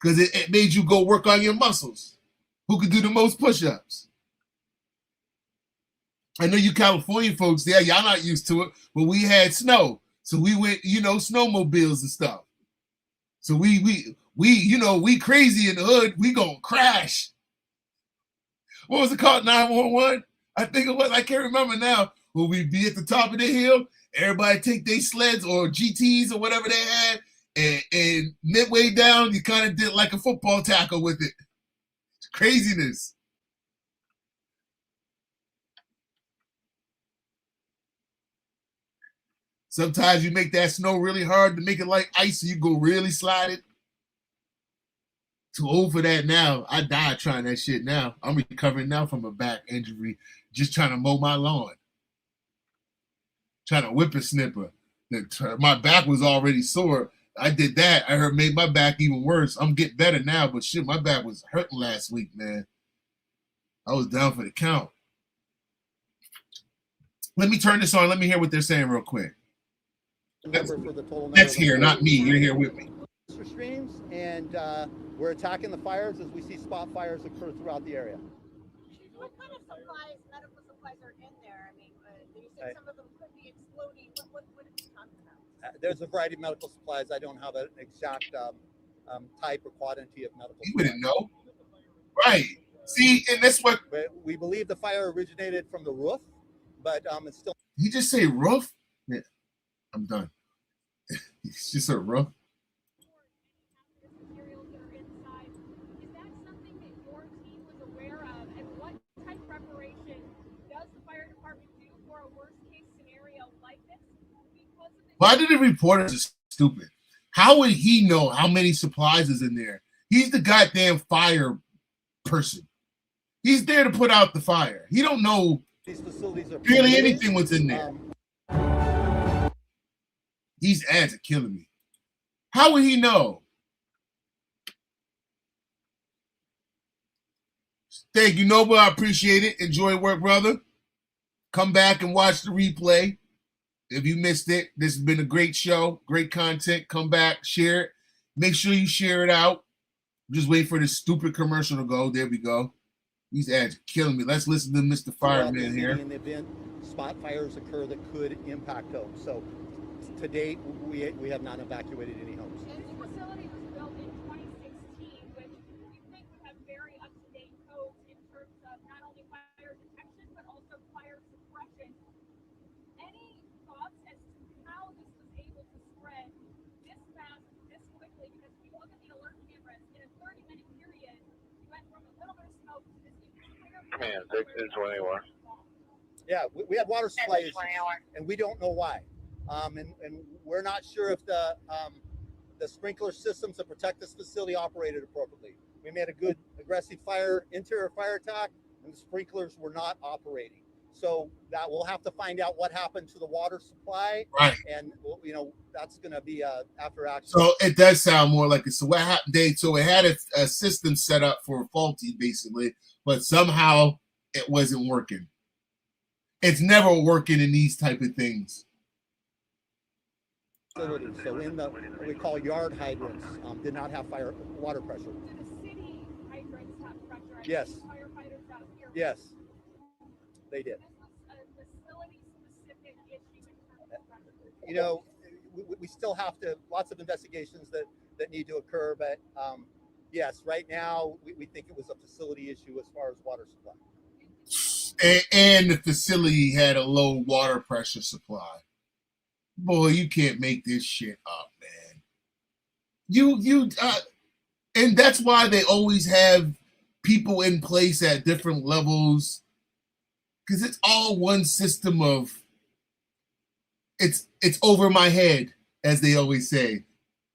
Because it made you go work on your muscles. Who could do the most push-ups? I know you California folks, yeah, y'all not used to it, but we had snow. So we went, snowmobiles and stuff. So we crazy in the hood, we gonna crash. What was it called? 911? I think it was. I can't remember now. When we be at the top of the hill, everybody take their sleds or GTs or whatever they had, and midway down, you kind of did like a football tackle with it. Craziness. Sometimes you make that snow really hard to make it like ice, so you go really slide it. Too old for that now. I died trying that shit now. I'm recovering now from a back injury, just trying to mow my lawn. Trying to whippersnipper. My back was already sore. I did that. I heard made my back even worse. I'm getting better now, but shit, my back was hurting last week, man. I was down for the count. Let me turn this on. Let me hear what they're saying real quick. That's here, not me. You're here with me. Streams, and we're attacking the fires as we see spot fires occur throughout the area. What kind of supplies, medical supplies, are in there? I mean, you said some of them could be exploding. What are you talking about? There's a variety of medical supplies. I don't have an exact type or quantity of medical You supplies. wouldn't know. Right. See, and that's what But we believe the fire originated from the roof, but it's still. he just say roof? Yeah, I'm done. It's just a roof. Is that something that your team was aware of? And what type of preparation does the fire department do for a worst case scenario like this? Because of the Why did the reporters are stupid? How would he know how many supplies is in there? He's the goddamn fire person. He's there to put out the fire. He don't know These facilities are barely anything was in there. These ads are killing me. How would he know? Thank you, Noble. I appreciate it. Enjoy work, brother. Come back and watch the replay. If you missed it, this has been a great show, great content. Come back, share it. Make sure you share it out. Just wait for this stupid commercial to go. There we go. These ads are killing me. Let's listen to Mr. Fireman here. In the event spot fires occur that could impact homes. So to date, we have not evacuated any homes. This facility was built in 2016, which we think would have very up-to-date codes in terms of not only fire detection, but also fire suppression. Any thoughts as to how this was able to spread this fast, this quickly? Because if you look at the alert cameras, in a 30-minute period, you went from a little bit of smoke to this entire... Yeah, we had water supply issues, and we don't know why. And we're not sure if the sprinkler systems to protect this facility operated appropriately. We made a good aggressive interior fire attack, and the sprinklers were not operating. So that we'll have to find out what happened to the water supply, right? And that's going to be after action. So it does sound more like it. So what happened? So it had a system set up for faulty, basically, but somehow it wasn't working. It's never working in these type of things. So in the what we call yard hydrants, did not have water pressure. Do the city hydrants have pressure? Yes. Firefighters out here. Yes, they did. This was a facility-specific issue in terms of pressure. You know, we still have to lots of investigations that need to occur, but yes, right now we think it was a facility issue as far as water supply. And the facility had a low water pressure supply. Boy, you can't make this shit up, man. And that's why they always have people in place at different levels, because it's all one system of it's over my head, as they always say.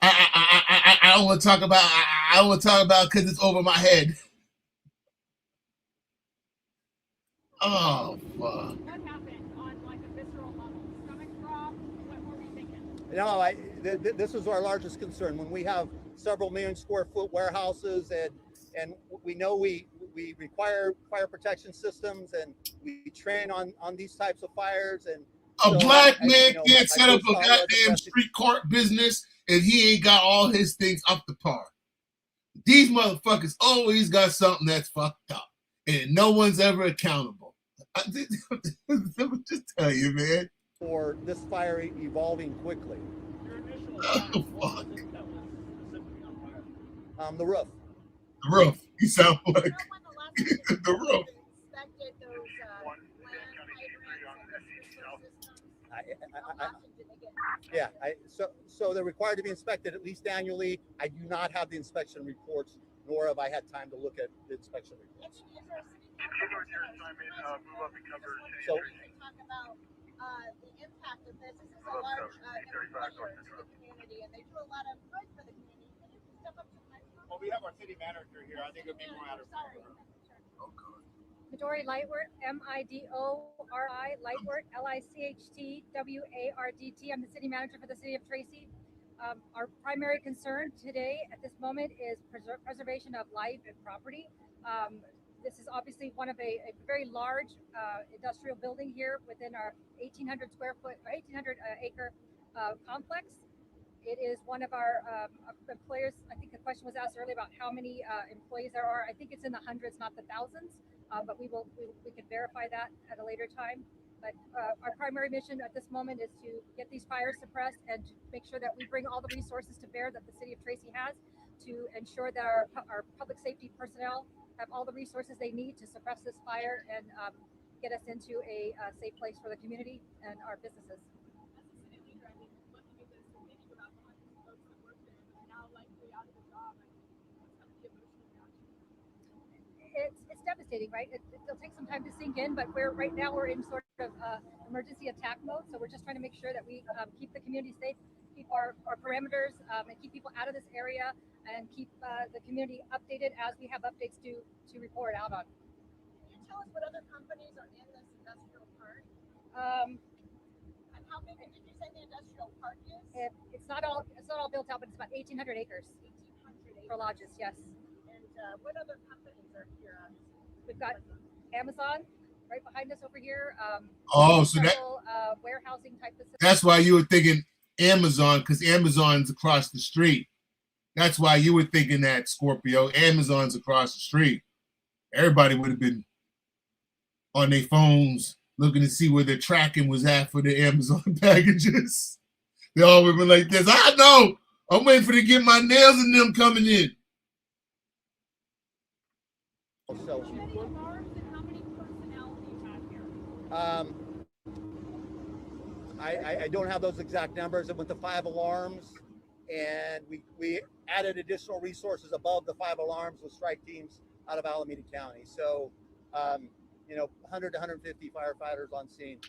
I don't want to talk about I don't want to talk about because it's over my head. Oh, fuck. What happened on like a visceral level? Stomach drop? What were we thinking? No, this is our largest concern. When we have several million square foot warehouses and we know we require fire protection systems and we train on these types of fires. And a black man can't set up a goddamn street court business if he ain't got all his things up to par. These motherfuckers always got something that's fucked up, and no one's ever accountable. Let me just tell you, man. For this fire evolving quickly. Oh, fuck. The roof. The roof. You sound like the roof. So they're required to be inspected at least annually. I do not have the inspection reports, nor have I had time to look at the inspection reports. So talk about the impact of this. This is a large employer to the community, and they do a lot of good for the community. Can you step up to the microphone? Well, we have our city manager here. I think it'd be more out of. Midori Lightward, M-I-D-O-R-I, Lightward, L-I-C-H-T-W-A-R-D-T. I'm the city manager for the city of Tracy. Our primary concern today at this moment is preservation of life and property. This is obviously one of a very large industrial building here within our 1,800 square foot, or 1,800 acre complex. It is one of our employers. I think the question was asked earlier about how many employees there are. I think it's in the hundreds, not the thousands, but we can verify that at a later time. But our primary mission at this moment is to get these fires suppressed and to make sure that we bring all the resources to bear that the city of Tracy has to ensure that our public safety personnel have all the resources they need to suppress this fire and get us into a safe place for the community and our businesses. It's devastating, right? It'll take some time to sink in, but right now we're in sort of emergency attack mode. So we're just trying to make sure that we keep the community safe, keep our parameters, and keep people out of this area, and keep the community updated as we have updates to report out on. Can you tell us what other companies are in this industrial park? And how big did you say the industrial park is? It's not all built out, but it's about 1,800 acres. 1,800 acres. For lodges, yes. And what other companies are here? We've got Amazon right behind us over here. So that warehousing type facility. that's why you were thinking Amazon, because Amazon's across the street. That's why you were thinking that, Scorpio. Amazon's across the street. Everybody would have been on their phones looking to see where their tracking was at for the Amazon packages. They all would have been like this. I know. I'm waiting for to get my nails in them coming in. So, I don't have those exact numbers. It went to 5 alarms, and we added additional resources above the 5 alarms with strike teams out of Alameda County. So, 100 to 150 firefighters on scene.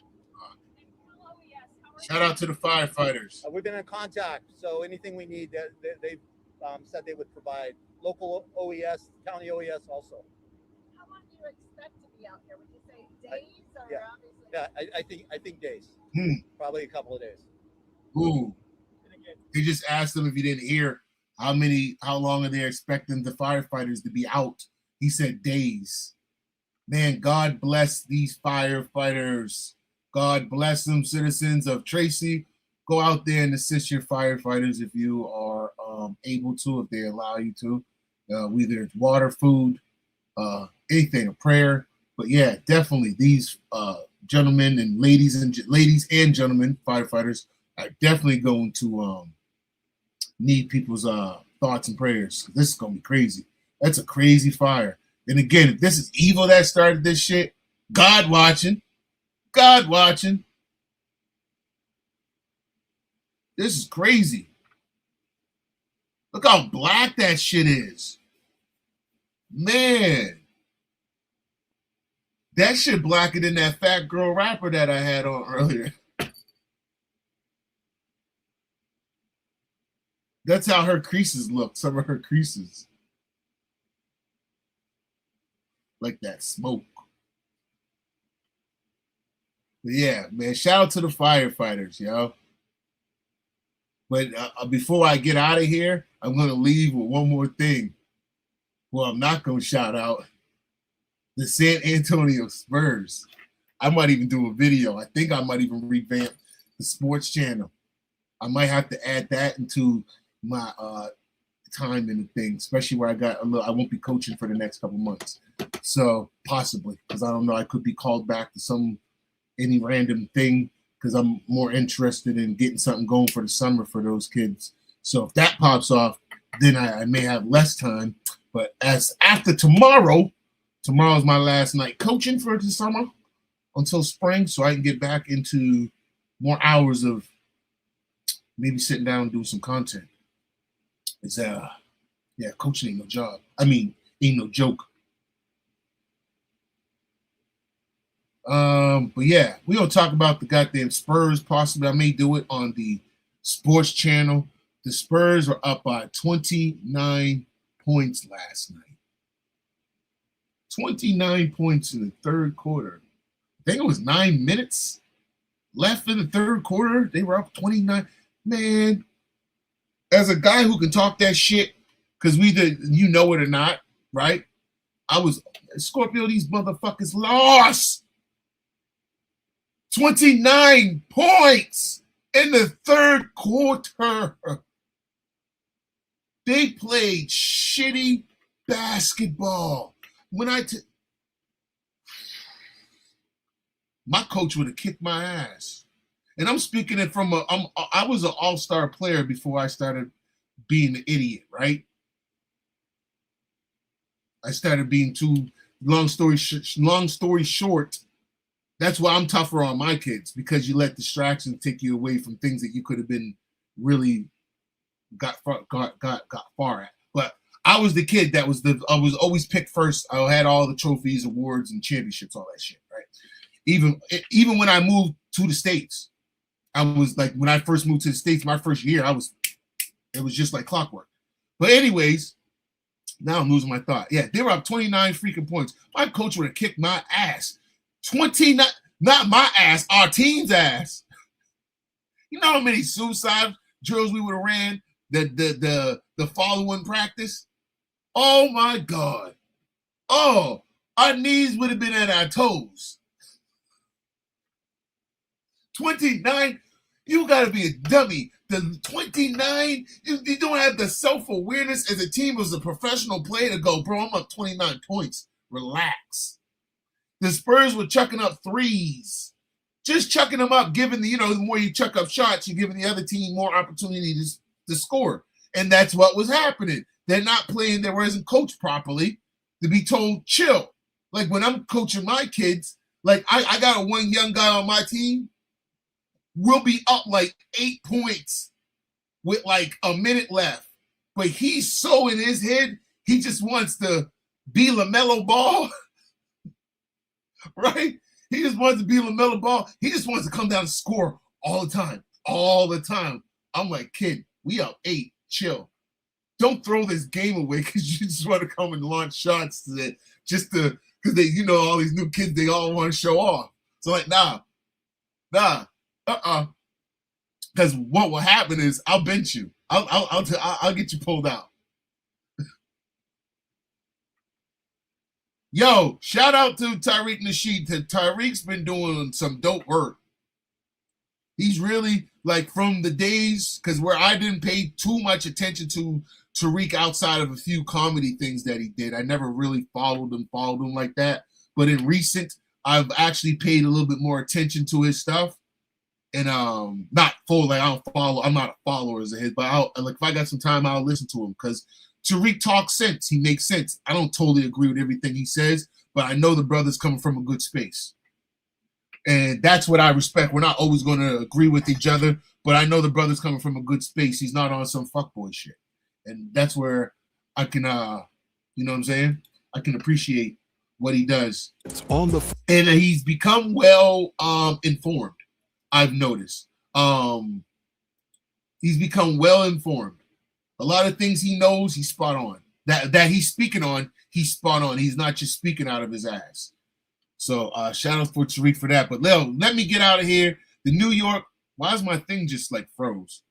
Shout out to the firefighters. We've been in contact, so anything we need, they've said they would provide. Local OES, county OES also. how long do you expect to be out here? Would you say days or Yeah. obviously? Yeah, I think days. Probably a couple of days. Ooh. They just asked him if you didn't hear how long are they expecting the firefighters to be out. He said days. Man, God bless these firefighters. God bless them, citizens of Tracy. Go out there and assist your firefighters if you are able to, if they allow you to. Whether it's water, food, anything, a prayer. But yeah, definitely these gentlemen and ladies and gentlemen firefighters are definitely going to need people's thoughts and prayers. This is gonna be crazy. That's a crazy fire. And again, if this is evil that started this shit, God watching. God watching. This is crazy. Look how black that shit is. Man. That shit blacker than that fat girl rapper that I had on earlier. That's how her creases look. Some of her creases. Like that smoke. But yeah, man, shout out to the firefighters, yo. But before I get out of here, I'm going to leave with one more thing. Well, I'm not going to shout out the San Antonio Spurs. I might even do a video. I think I might even revamp the sports channel. I might have to add that into my time in the thing, especially where I won't be coaching for the next couple months. So possibly, because I don't know, I could be called back to any random thing, because I'm more interested in getting something going for the summer for those kids. So if that pops off, then I may have less time. But as after tomorrow's my last night coaching for the summer until spring, so I can get back into more hours of maybe sitting down and doing some content. It's coaching ain't no job. I mean, ain't no joke. But yeah, we're gonna talk about the goddamn Spurs. Possibly I may do it on the sports channel. The Spurs are up by 29 points last night. 29 points in the third quarter. I think it was 9 minutes left in the third quarter. They were up 29. Man, as a guy who can talk that shit, because you know it or not, right? Scorpio, these motherfuckers lost 29 points In the third quarter, they played shitty basketball. My coach would have kicked my ass. And I'm speaking it from I was an all-star player before I started being an idiot, right? I started being too, long story short, that's why I'm tougher on my kids, because you let distractions take you away from things that you could have been really got far at. But I was the kid I was always picked first. I had all the trophies, awards, and championships, all that shit, right? Even when I moved to the States, I was like, when I first moved to the States, my first year, it was just like clockwork. But anyways, now I'm losing my thought. Yeah, they were up 29 freaking points. My coach would have kicked my ass. 29, not my ass, our team's ass. You know how many suicide drills we would have ran the following practice? Oh my God. Oh, our knees would have been at our toes. 29, you got to be a dummy. The 29, you don't have the self-awareness as a team, as a professional player to go, bro, I'm up 29 points. Relax. The Spurs were chucking up threes. Just chucking them up, giving the more you chuck up shots, you're giving the other team more opportunity to score. And that's what was happening. They're not playing, they wasn't coached properly to be told, chill. Like when I'm coaching my kids, like I got one young guy on my team, we'll be up like 8 points with like a minute left. But he's so in his head, he just wants to be LaMelo Ball. Right? He just wants to be LaMelo Ball. He just wants to come down and score all the time. All the time. I'm like, kid, we up 8. Chill. Don't throw this game away because you just want to come and launch shots because they, all these new kids, they all want to show off. So like, nah. Because what will happen is I'll bench you. I'll get you pulled out. Yo, shout out to Tariq Nasheed. Tariq's been doing some dope work. He's really, like, from the days, because where I didn't pay too much attention to Tariq outside of a few comedy things that he did. I never really followed him like that. But in recent, I've actually paid a little bit more attention to his stuff. And not full, like I'm not a follower of his, but if I got some time, I'll listen to him because Tariq talks sense. He makes sense. I don't totally agree with everything he says, but I know the brother's coming from a good space. And that's what I respect. We're not always going to agree with each other, but I know the brother's coming from a good space. He's not on some fuckboy shit. And that's where I can, you know what I'm saying? I can appreciate what he does. It's on the and he's become well informed, I've noticed. He's become well informed. A lot of things he knows, he's spot on. That he's speaking on, he's spot on. He's not just speaking out of his ass. So shout out for Tariq for that. But Leo, let me get out of here. The New York, why is my thing just like froze?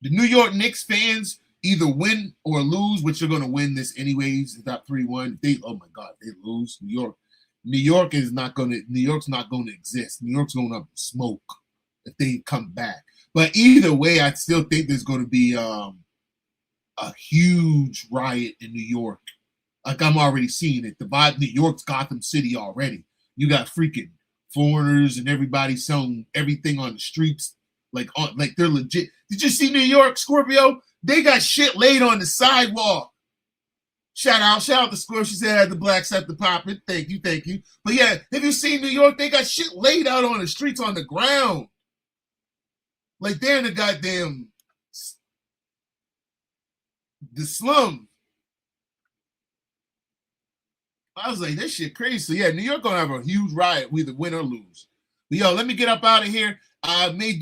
The New York Knicks fans either win or lose, which they're going to win this anyways. It's not 3-1. Oh my God, they lose. New York's not going to exist. New York's going up in smoke if they come back. But either way, I still think there's going to be a huge riot in New York. Like I'm already seeing it. The vibe, New York's Gotham City already. You got freaking foreigners and everybody selling everything on the streets. Like they're legit. Did you see New York, Scorpio? They got shit laid on the sidewalk. Shout out to Scorpio. She said had the blacks at the poppin'. Thank you. But yeah, have you seen New York? They got shit laid out on the streets on the ground. Like they're in the goddamn the slum. I was like, this shit crazy. So yeah, New York gonna have a huge riot. We either win or lose. But yo, let me get up out of here. I may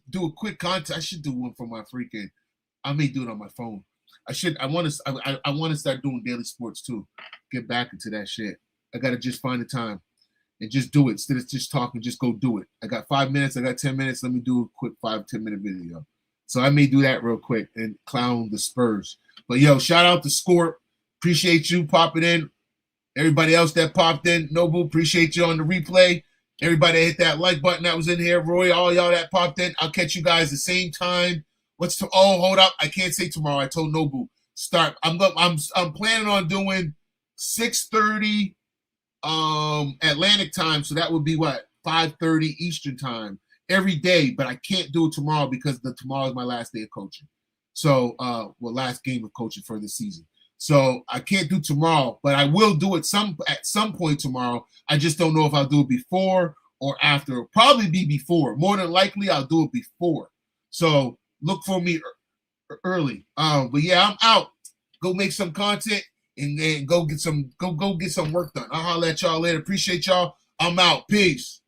do a quick content. I should do one for my freaking. I may do it on my phone. I want to start doing daily sports too. Get back into that shit. I gotta just find the time and just do it instead of just talking. Just go do it. I got 5 minutes. I got 10 minutes. Let me do a quick 5-10 minute video. So I may do that real quick and clown the Spurs. But yo, shout out to Scorp. Appreciate you popping in. Everybody else that popped in, Noble, appreciate you on the replay. Everybody hit that like button that was in here. Roy, all y'all that popped in. I'll catch you guys the same time. Hold up. I can't say tomorrow. I told Nobu. I'm planning on doing 6:30 Atlantic time. So that would be what? 5:30 Eastern time every day. But I can't do it tomorrow because tomorrow is my last day of coaching. So, last game of coaching for the season. So I can't do tomorrow, but I will do it at some point tomorrow. I just don't know if I'll do it before or after. It'll probably be before. More than likely, I'll do it before. So look for me early. But yeah, I'm out. Go make some content and then go get some work done. I'll holler at y'all later. Appreciate y'all. I'm out. Peace.